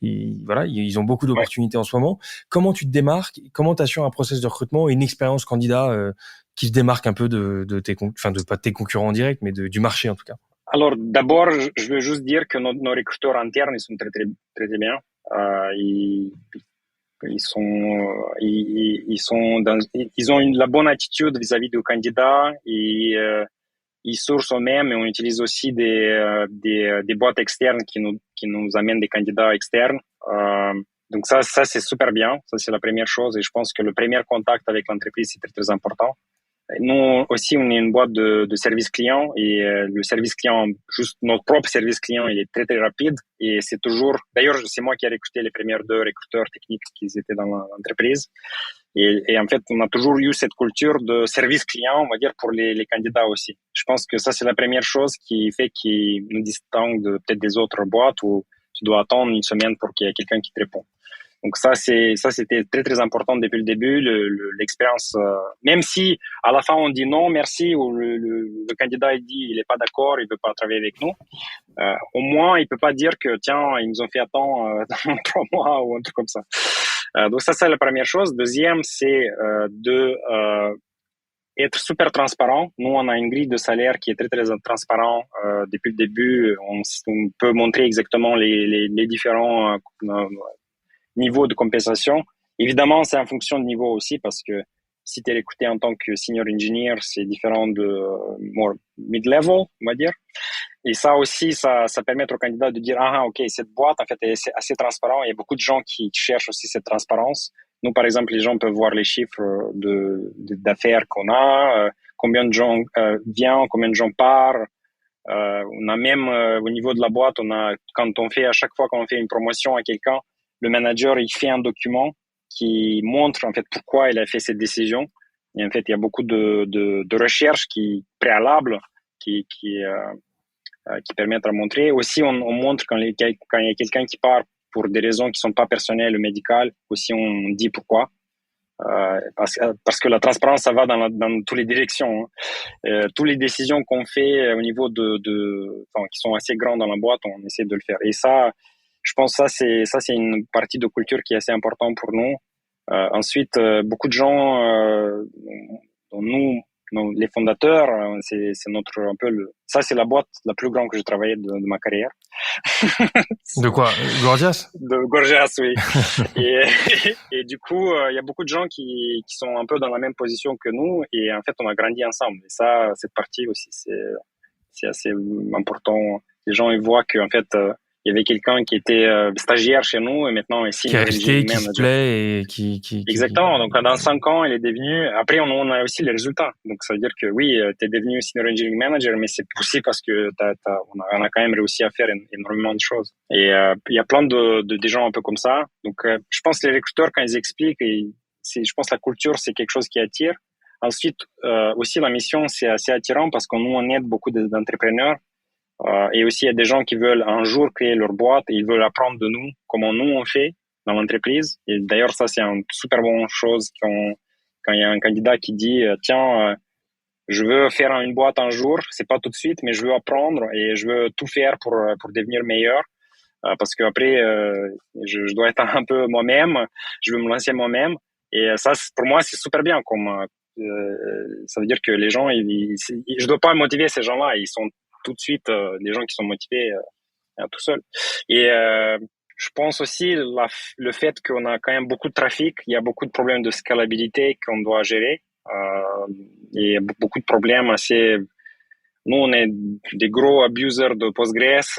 ils ont beaucoup d'opportunités en ce moment. Comment tu te démarques? Comment t'assures un process de recrutement et une expérience candidat qui se démarque un peu pas de tes concurrents en direct, mais du marché en tout cas? Alors, d'abord, je veux juste dire que nos recruteurs internes, ils sont très, très, très, très bien. Ils ont la bonne attitude vis-à-vis du candidat et ils sourcent eux-mêmes et on utilise aussi des boîtes externes qui nous amènent des candidats externes. Donc ça, c'est super bien. Ça, c'est la première chose et je pense que le premier contact avec l'entreprise, c'est très, très important. Nous aussi, on est une boîte de service client et le service client, juste notre propre service client, il est très très rapide et c'est toujours. D'ailleurs, c'est moi qui ai recruté les premiers 2 recruteurs techniques qui étaient dans l'entreprise et en fait, on a toujours eu cette culture de service client, on va dire pour les candidats aussi. Je pense que ça c'est la première chose qui fait qui nous distingue de peut-être des autres boîtes où tu dois attendre une semaine pour qu'il y ait quelqu'un qui te répond. Donc ça c'était très très important depuis le début, l'expérience. Même si à la fin on dit non merci ou le candidat il dit il est pas d'accord, il veut pas travailler avec nous. Au moins il peut pas dire que tiens ils nous ont fait attendre dans 3 mois ou un truc comme ça. Donc ça c'est la première chose. Deuxième c'est être super transparent. Nous on a une grille de salaire qui est très très transparent depuis le début. On peut montrer exactement les différents niveau de compensation. Évidemment, c'est en fonction de niveau aussi parce que si tu es recruté en tant que senior engineer, c'est différent de more mid-level, on va dire. Et ça aussi, ça permet aux candidats de dire, ok, cette boîte, en fait, c'est assez transparent. Il y a beaucoup de gens qui cherchent aussi cette transparence. Nous, par exemple, les gens peuvent voir les chiffres d'affaires qu'on a, combien de gens viennent, combien de gens partent. On a même, au niveau de la boîte, à chaque fois qu'on fait une promotion à quelqu'un, le manager, il fait un document qui montre, en fait, pourquoi il a fait cette décision. Et en fait, il y a beaucoup de recherches préalables qui permettent de montrer. Aussi, on montre quand il y a quelqu'un qui part pour des raisons qui sont pas personnelles ou médicales. Aussi, on dit pourquoi. Parce que la transparence, ça va dans toutes les directions. Toutes les décisions qu'on fait au niveau qui sont assez grandes dans la boîte, on essaie de le faire. Et ça, je pense que ça c'est une partie de culture qui est assez importante pour nous. Ensuite, beaucoup de gens, dont nous, les fondateurs, c'est notre un peu ça c'est la boîte la plus grande que j'ai travaillé de ma carrière. De quoi? Gorgias? De Gorgias, oui. et du coup, il y a beaucoup de gens qui sont un peu dans la même position que nous et en fait, on a grandi ensemble. Et ça, cette partie aussi, c'est assez important. Les gens ils voient qu'en fait, il y avait quelqu'un qui était stagiaire chez nous et maintenant est qui est resté, qui se plaît et qui... Exactement. Donc, dans 5 ans, il est devenu... Après, on a aussi les résultats. Donc, ça veut dire que oui, tu es devenu senior engineering manager, mais c'est aussi parce que on a quand même réussi à faire énormément de choses. Et il y a plein de gens un peu comme ça. Donc, je pense que les recruteurs, quand ils expliquent, je pense que la culture, c'est quelque chose qui attire. Ensuite, aussi, la mission, c'est assez attirant parce que nous, on aide beaucoup d'entrepreneurs. Et aussi, il y a des gens qui veulent un jour créer leur boîte et ils veulent apprendre de nous comment nous on fait dans l'entreprise. Et d'ailleurs, ça, c'est une super bonne chose quand il y a un candidat qui dit, tiens, je veux faire une boîte un jour, c'est pas tout de suite, mais je veux apprendre et je veux tout faire pour devenir meilleur. Parce que après, je dois être un peu moi-même, je veux me lancer moi-même. Et ça, pour moi, c'est super bien. Ça veut dire que les gens, je dois pas motiver ces gens-là, ils sont tout de suite les gens qui sont motivés tout seuls. Et je pense aussi le fait qu'on a quand même beaucoup de trafic, il y a beaucoup de problèmes de scalabilité qu'on doit gérer. Et beaucoup de problèmes assez... Nous, on est des gros abusers de Postgres.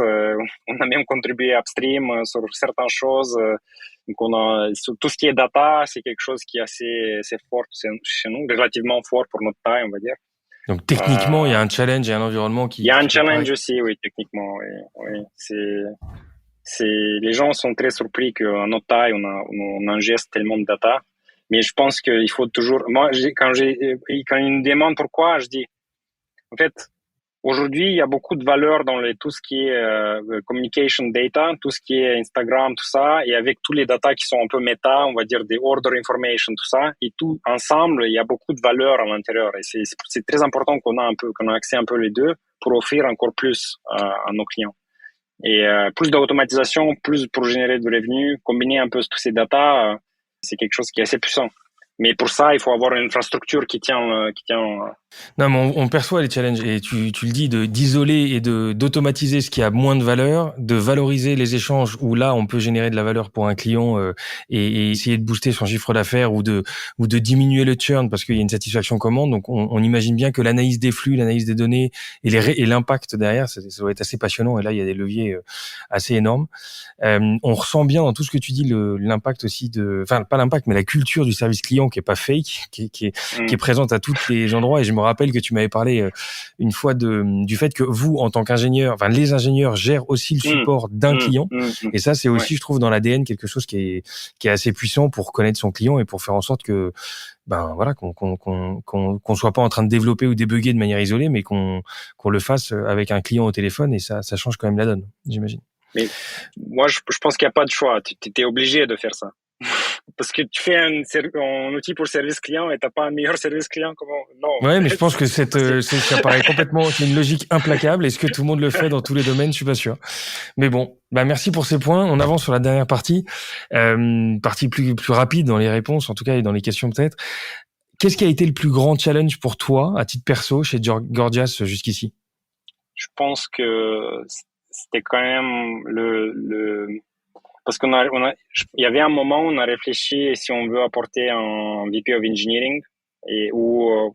On a même contribué upstream sur certaines choses. Donc, sur tout ce qui est data, c'est quelque chose qui est assez fort chez nous, relativement fort pour notre taille, on va dire. Donc techniquement, il y a un challenge et un environnement qui... Il y a un challenge aussi, oui, techniquement. Oui. Les gens sont très surpris qu'à notre taille, on ingeste tellement de data. Mais je pense qu'il faut toujours... Moi, quand ils me demandent pourquoi, je dis, en fait, Aujourd'hui, il y a beaucoup de valeur dans tout ce qui est communication data, tout ce qui est Instagram, tout ça, et avec tous les data qui sont un peu méta, on va dire des order information, tout ça, et tout ensemble, il y a beaucoup de valeur à l'intérieur. Et c'est très important qu'on a accès un peu les deux pour offrir encore plus à nos clients. Et plus d'automatisation, plus pour générer du revenu, combiner un peu tous ces data, c'est quelque chose qui est assez puissant. Mais pour ça, il faut avoir une infrastructure qui tient. Non, mais on perçoit les challenges et tu le dis d'isoler et d'automatiser ce qui a moins de valeur, de valoriser les échanges où là on peut générer de la valeur pour un client et essayer de booster son chiffre d'affaires ou de diminuer le churn parce qu'il y a une satisfaction commande. Donc on imagine bien que l'analyse des flux, l'analyse des données et l'impact derrière, ça doit être assez passionnant et là il y a des leviers assez énormes. On ressent bien dans tout ce que tu dis l'impact aussi enfin pas l'impact mais la culture du service client qui est pas fake, qui est présente à tous les endroits. Et je me rappelle que tu m'avais parlé une fois du fait que vous, en tant qu'ingénieur, enfin les ingénieurs gèrent aussi le support d'un client. Et ça, c'est aussi, je trouve, dans l'ADN quelque chose qui est assez puissant pour connaître son client et pour faire en sorte que voilà qu'on soit pas en train de développer ou débugger de manière isolée, mais qu'on le fasse avec un client au téléphone. Et ça change quand même la donne, j'imagine. Mais moi, je pense qu'il n'y a pas de choix. Tu es obligé de faire ça. Parce que tu fais un outil pour service client et t'as pas un meilleur service client, comment? Non. Ouais, mais je pense que ça paraît complètement, c'est une logique implacable. Est-ce que tout le monde le fait dans tous les domaines? Je suis pas sûr. Mais bon, merci pour ces points. On avance sur la dernière partie, partie plus rapide dans les réponses, en tout cas, et dans les questions peut-être. Qu'est-ce qui a été le plus grand challenge pour toi, à titre perso, chez Gorgias jusqu'ici? Je pense que c'était quand même parce il y avait un moment où on a réfléchi si on veut apporter un VP of Engineering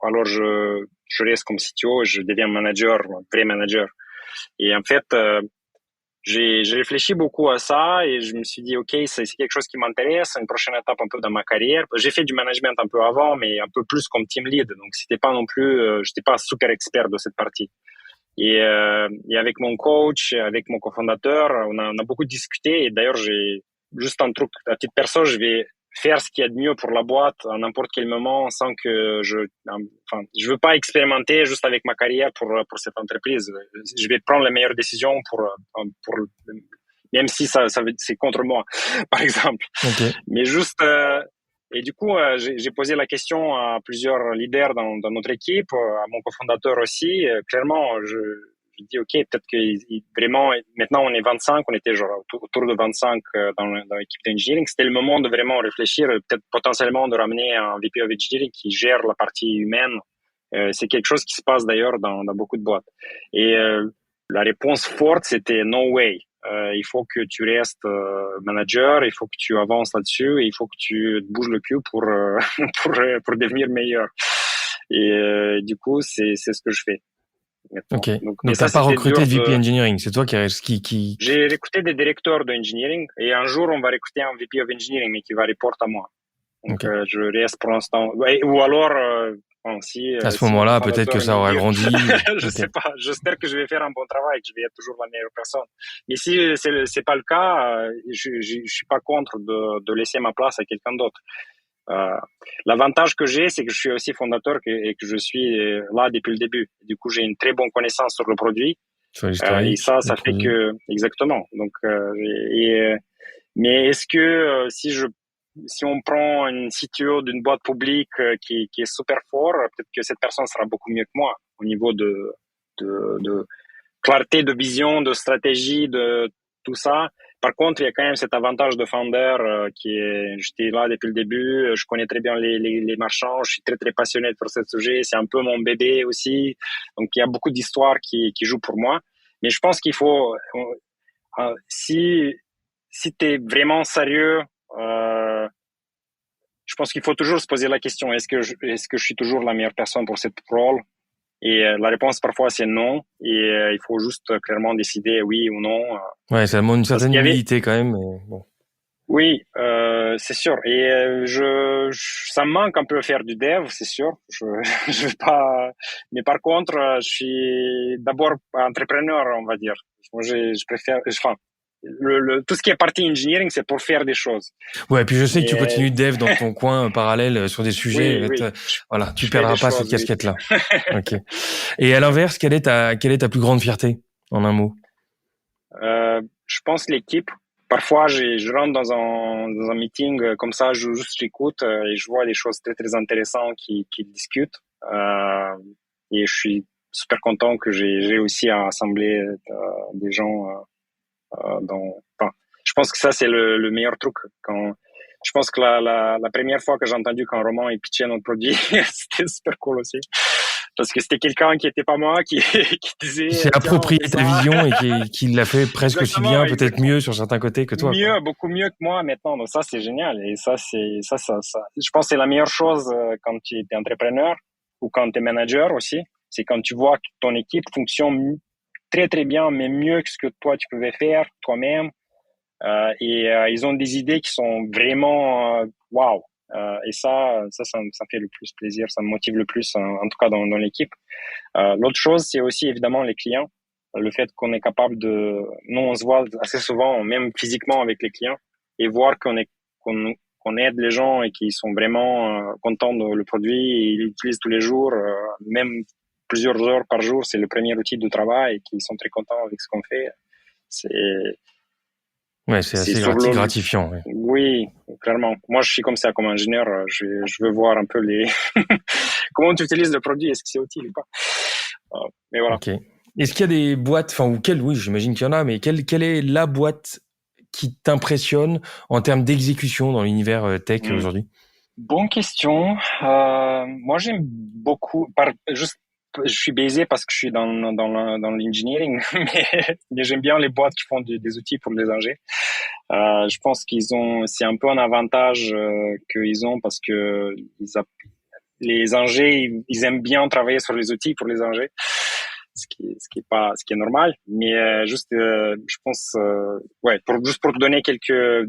alors je reste comme CTO et je deviens manager, un vrai manager. Et en fait, j'ai réfléchi beaucoup à ça et je me suis dit, OK, c'est quelque chose qui m'intéresse, une prochaine étape un peu dans ma carrière. J'ai fait du management un peu avant, mais un peu plus comme team lead. Donc, c'était pas non plus, j'étais pas super expert de cette partie. Et avec mon coach, avec mon cofondateur, on a beaucoup discuté. Et d'ailleurs, j'ai juste un truc à titre perso, je vais faire ce qu'il y a de mieux pour la boîte à n'importe quel moment sans que je veux pas expérimenter juste avec ma carrière pour cette entreprise. Je vais prendre les meilleures décisions pour même si c'est contre moi, par exemple. Okay. Mais juste, et du coup, j'ai posé la question à plusieurs leaders dans notre équipe, à mon cofondateur aussi. Clairement, je dis, OK, peut-être que vraiment, maintenant on est 25, on était genre autour de 25 dans l'équipe d'engineering. C'était le moment de vraiment réfléchir, peut-être potentiellement de ramener un VP of Engineering qui gère la partie humaine. C'est quelque chose qui se passe d'ailleurs dans beaucoup de boîtes. Et la réponse forte, c'était no way. Il faut que tu restes manager, il faut que tu avances là-dessus, et il faut que tu te bouges le cul pour pour devenir meilleur. Et du coup, c'est ce que je fais. Maintenant. Ok. Donc t'as pas recruté de VP Engineering, c'est toi qui... J'ai recruté des directeurs d'engineering et un jour on va recruter un VP of Engineering mais qui va reporter à moi. Donc je reste pour l'instant. Ou alors à ce moment-là, peut-être que ça aura grandi. Je sais pas. J'espère que je vais faire un bon travail, que je vais être toujours la meilleure personne. Mais si c'est pas le cas, je suis pas contre de laisser ma place à quelqu'un d'autre. L'avantage que j'ai, c'est que je suis aussi fondateur et que je suis là depuis le début. Du coup, j'ai une très bonne connaissance sur le produit. Sur l'historique. Et ça fait que exactement. Donc, mais est-ce que si on prend une CTO d'une boîte publique qui est super fort, peut-être que cette personne sera beaucoup mieux que moi au niveau de clarté de vision, de stratégie, de tout ça. Par contre, il y a quand même cet avantage de founder j'étais là depuis le début, je connais très bien les marchands, je suis très très passionné pour ce sujet, c'est un peu mon bébé aussi. Donc il y a beaucoup d'histoires qui jouent pour moi. Mais je pense qu'il faut si t'es vraiment sérieux, je pense qu'il faut toujours se poser la question, est-ce que je suis toujours la meilleure personne pour cette rôle? Et la réponse parfois c'est non. Et il faut juste clairement décider oui ou non. Ouais, ça demande une certaine humilité quand même. Mais bon. Oui, c'est sûr. Et ça me manque un peu faire du dev, c'est sûr. Je vais pas. Mais par contre, je suis d'abord entrepreneur, on va dire. Moi, je préfère. Enfin, tout ce qui est partie engineering, c'est pour faire des choses. Ouais, et puis je sais que tu continues dev dans ton coin parallèle sur des sujets. Oui. Voilà, tu perdras pas cette casquette-là. Ok. Et à l'inverse, quelle est ta plus grande fierté, en un mot? Je pense l'équipe. Parfois, je rentre dans un meeting comme ça, j'écoute et je vois des choses très très intéressantes qui discutent. Et je suis super content que j'ai réussi à assembler des gens je pense que ça c'est le meilleur truc. Je pense que la première fois que j'ai entendu qu'un Roman ait pitché notre produit, c'était super cool aussi. Parce que c'était quelqu'un qui était pas moi, qui disait... Qui s'est approprié ta vision et qui l'a fait presque aussi bien, peut-être mieux sur certains côtés que toi. Beaucoup mieux que moi maintenant. Donc ça, c'est génial. Et ça. Je pense que c'est la meilleure chose quand tu es entrepreneur ou quand tu es manager aussi. C'est quand tu vois que ton équipe fonctionne très, très bien, mais mieux que ce que toi, tu pouvais faire toi-même. Ils ont des idées qui sont vraiment waouh. Et ça me fait le plus plaisir, ça me motive le plus, en tout cas dans l'équipe. L'autre chose, c'est aussi évidemment les clients. Le fait qu'on est capable nous on se voit assez souvent, même physiquement avec les clients, et voir qu'on aide les gens et qu'ils sont vraiment contents de le produit, et ils l'utilisent tous les jours, même plusieurs heures par jour, c'est le premier outil de travail et qu'ils sont très contents avec ce qu'on fait. Ouais, c'est assez gratifiant. Ouais. Oui, clairement. Moi, je suis comme ça, comme ingénieur. Je veux voir un peu comment tu utilises le produit, est-ce que c'est utile ou pas. Mais voilà. Ok. Est-ce qu'il y a des boîtes, oui, j'imagine qu'il y en a, mais quelle est la boîte qui t'impressionne en termes d'exécution dans l'univers tech aujourd'hui? Bonne question. Moi, j'aime beaucoup. Je suis biaisé parce que je suis dans l'engineering, mais j'aime bien les boîtes qui font des outils pour les ingés. Je pense c'est un peu un avantage qu'ils ont parce que les ingés, ils aiment bien travailler sur les outils pour les ingés, ce qui est normal. Mais je pense, juste pour te donner quelques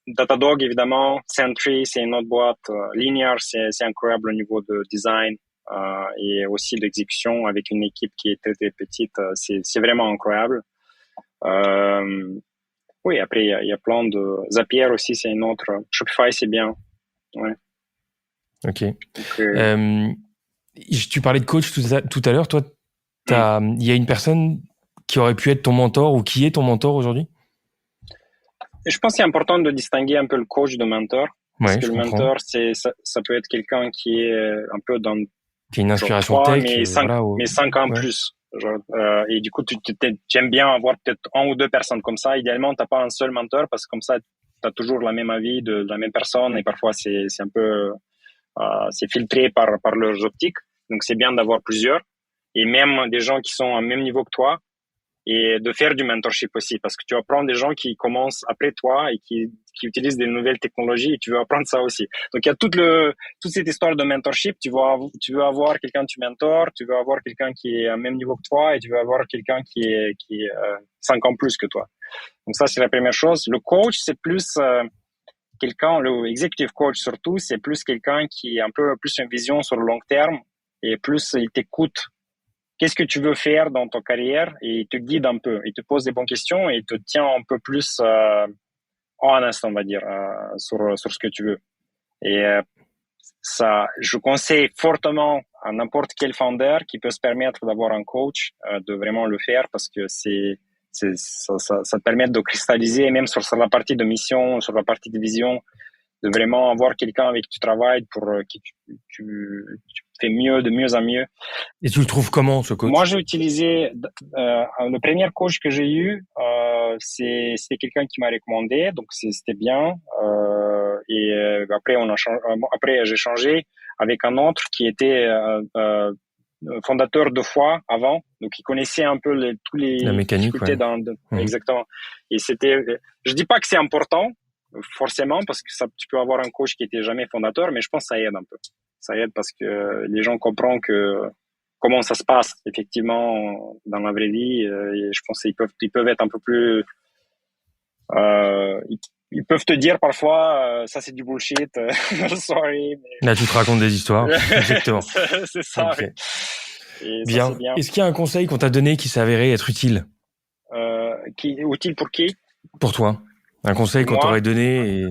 Datadog évidemment, Sentry c'est une autre boîte, Linear c'est incroyable au niveau de design. Et aussi l'exécution avec une équipe qui est très, très petite, c'est vraiment incroyable. Oui, après, il y a plein de... Zapier aussi, c'est une autre. Shopify, c'est bien. Ouais. Ok. Tu parlais de coach tout à l'heure. Toi, il y a une personne qui aurait pu être ton mentor ou qui est ton mentor aujourd'hui? Je pense qu'il est important de distinguer un peu le coach de mentor. Parce que le mentor, ça peut être quelqu'un qui est un peu dans... Qui a une inspiration tech. Mais 5 ans plus. Et du coup, tu aimes bien avoir peut-être 1 ou 2 personnes comme ça. Idéalement, t'as pas un seul mentor parce que comme ça, t'as toujours la même avis de la même personne et parfois c'est un peu, c'est filtré par leurs optiques. Donc c'est bien d'avoir plusieurs et même des gens qui sont au même niveau que toi et de faire du mentorship aussi parce que tu apprends des gens qui commencent après toi et qui utilisent des nouvelles technologies et tu veux apprendre ça aussi. Donc il y a toute cette histoire de mentorship. Tu veux avoir quelqu'un que tu mentors, tu veux avoir quelqu'un qui est au même niveau que toi et tu veux avoir quelqu'un qui est 5 ans plus que toi. Donc ça c'est la première chose. Le coach c'est plus le executive coach surtout, c'est plus quelqu'un qui a un peu plus une vision sur le long terme et plus il t'écoute. Qu'est-ce que tu veux faire dans ta carrière et il te guide un peu, il te pose des bonnes questions et il te tient un peu plus honest, on va dire, sur ce que tu veux. Et ça, je conseille fortement à n'importe quel founder qui peut se permettre d'avoir un coach de vraiment le faire parce que ça te permet de cristalliser même sur la partie de mission, sur la partie de vision, de vraiment avoir quelqu'un avec qui tu travailles pour qui tu fais de mieux en mieux. Et tu le trouves comment, ce coach? Moi, j'ai utilisé le premier coach que j'ai eu, c'était quelqu'un qui m'a recommandé, donc c'était bien. Après j'ai changé avec un autre qui était fondateur 2 fois avant, donc il connaissait un peu tous les la mécanique, difficultés exactement. Et je dis pas que c'est important forcément parce que tu peux avoir un coach qui était jamais fondateur, mais je pense que ça aide un peu. Ça aide parce que les gens comprennent comment ça se passe effectivement dans la vraie vie. Et je pense qu'ils peuvent être un peu plus. Ils peuvent te dire parfois ça c'est du bullshit. Sorry. Mais... Là tu te racontes des histoires. Exactement. C'est ça. Okay. Bien. Est-ce qu'il y a un conseil qu'on t'a donné qui s'est avéré être utile? utile pour qui? Pour toi. Un conseil qu'on t'aurait donné et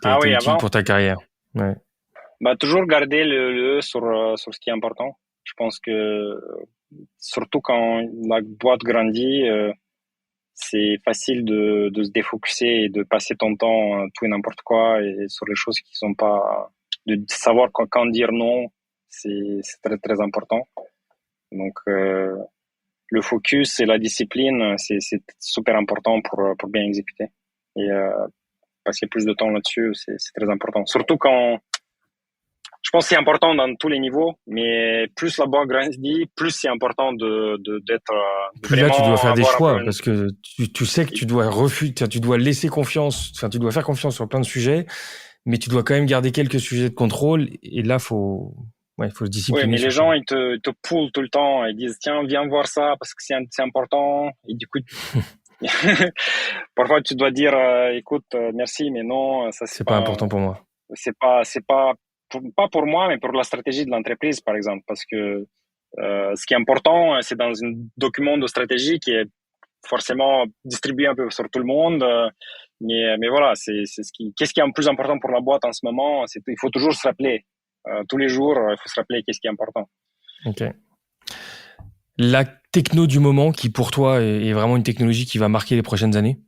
qui a été utile avant. pour ta carrière. Ouais. Toujours garder le sur ce qui est important. Je pense que surtout quand la boîte grandit, c'est facile de se défocuser et de passer ton temps tout et n'importe quoi et sur les choses qui sont pas, de savoir quand dire non, c'est très très important. Donc le focus et la discipline, c'est super important pour bien exécuter. Et passer plus de temps là-dessus, c'est très important. Surtout quand, je pense que c'est important dans tous les niveaux, mais plus la boîte grandit, plus c'est important d'être. Plus là, tu dois faire des choix parce que tu sais que tu dois tu dois laisser confiance, tu dois faire confiance sur plein de sujets, mais tu dois quand même garder quelques sujets de contrôle. Et là, faut se discipliner. Oui, mais les gens, ils te pullent tout le temps. Ils disent, tiens, viens voir ça parce que c'est important. Et du coup, parfois, tu dois dire, écoute, merci, mais non, ça, c'est pas important pour moi. C'est pas pour moi, mais pour la stratégie de l'entreprise, par exemple. Parce que ce qui est important, c'est dans un document de stratégie qui est forcément distribué un peu sur tout le monde. Mais voilà, qu'est-ce qui est le plus important pour la boîte en ce moment? Il faut toujours se rappeler. Tous les jours, il faut se rappeler qu'est-ce qui est important. Ok. La techno du moment qui, pour toi, est vraiment une technologie qui va marquer les prochaines années?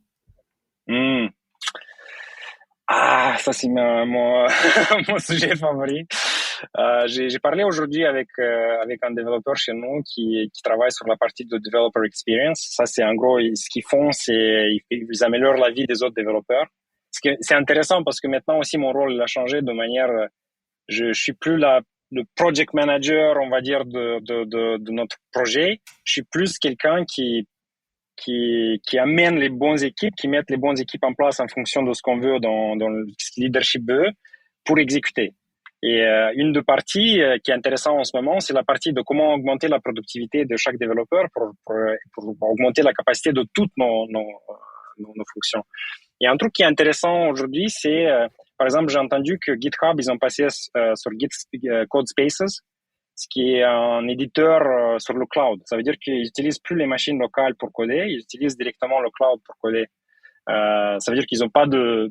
Ça, c'est mon sujet favori. J'ai parlé aujourd'hui avec un développeur chez nous qui travaille sur la partie de developer experience. Ça, c'est en gros, ce qu'ils font, c'est ils améliorent la vie des autres développeurs. C'est intéressant parce que maintenant aussi, mon rôle a changé de manière... Je suis plus le project manager, on va dire, de notre projet. Je suis plus quelqu'un qui amène les bonnes équipes, qui met les bonnes équipes en place en fonction de ce qu'on veut dans le leadership veut pour exécuter. Et une des parties qui est intéressante en ce moment, c'est la partie de comment augmenter la productivité de chaque développeur pour augmenter la capacité de toutes nos fonctions. Et un truc qui est intéressant aujourd'hui, c'est par exemple, j'ai entendu que GitHub, ils ont passé sur Code Spaces, ce qui est un éditeur sur le cloud. Ça veut dire qu'ils n'utilisent plus les machines locales pour coder, ils utilisent directement le cloud pour coder. Ça veut dire qu'ils n'ont pas des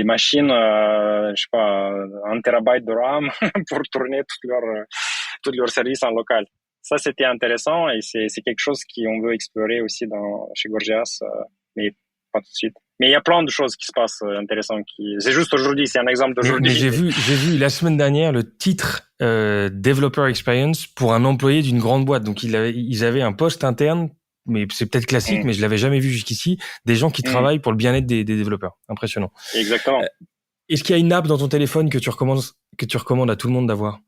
machines, je sais pas, 1 terabyte de RAM pour tourner tous leurs services en local. Ça, c'était intéressant et c'est quelque chose qu'on veut explorer aussi chez Gorgias, mais pas tout de suite. Mais il y a plein de choses qui se passent intéressantes. C'est juste aujourd'hui, c'est un exemple d'aujourd'hui. Mais j'ai vu la semaine dernière le titre Developer Experience pour un employé d'une grande boîte. Donc ils avaient un poste interne, mais c'est peut-être classique, mais je l'avais jamais vu jusqu'ici. Des gens qui travaillent pour le bien-être des développeurs. Impressionnant. Exactement. Est-ce qu'il y a une app dans ton téléphone que tu recommandes à tout le monde d'avoir?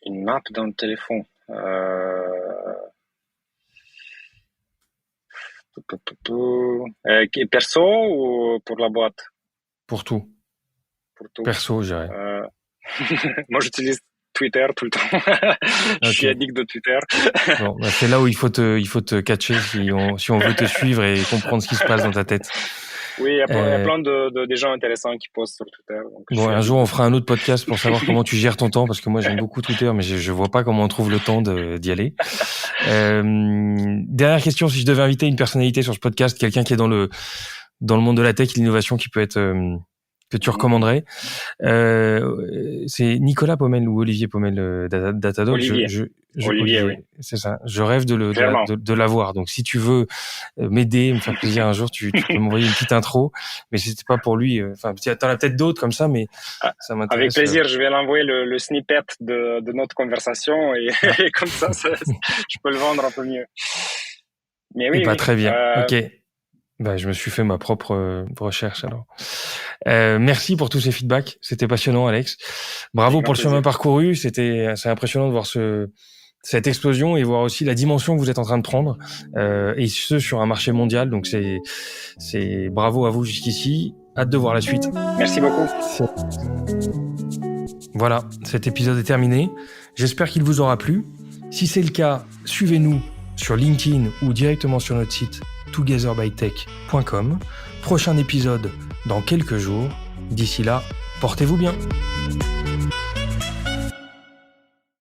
Une app dans le téléphone. Perso ou pour la boîte? Pour tout. Perso, je dirais. Moi, j'utilise Twitter tout le temps. Je suis addict de Twitter. Bon, c'est là où il faut te catcher si on veut te suivre et comprendre ce qui se passe dans ta tête. Oui, il y a plein de gens intéressants qui postent sur Twitter. Donc un jour, on fera un autre podcast pour savoir comment tu gères ton temps, parce que moi, j'aime beaucoup Twitter, mais je vois pas comment on trouve le temps d'y aller. Dernière question, si je devais inviter une personnalité sur ce podcast, quelqu'un qui est dans le monde de la tech et de l'innovation, qui peut être que tu recommanderais, c'est Nicolas Pommel ou Olivier Pommel, Datadog. Olivier, oui. C'est ça. Je rêve de l'avoir. Donc, si tu veux m'aider, me faire plaisir un jour, tu peux m'envoyer une petite intro. Mais si c'était pas pour lui, t'en as peut-être d'autres comme ça, mais ça m'intéresse. Avec plaisir, je vais l'envoyer le snippet de notre conversation et comme ça, je peux le vendre un peu mieux. Mais oui. Très bien. Ok. Je me suis fait ma propre recherche alors. Merci pour tous ces feedbacks, c'était passionnant, Alex. Bravo pour le chemin parcouru, c'est impressionnant de voir cette explosion et voir aussi la dimension que vous êtes en train de prendre, et ce sur un marché mondial. Donc c'est bravo à vous jusqu'ici. Hâte de voir la suite. Merci beaucoup. Voilà, cet épisode est terminé. J'espère qu'il vous aura plu. Si c'est le cas, suivez-nous sur LinkedIn ou directement sur notre site togetherbytech.com. Prochain épisode dans quelques jours. D'ici là, portez-vous bien.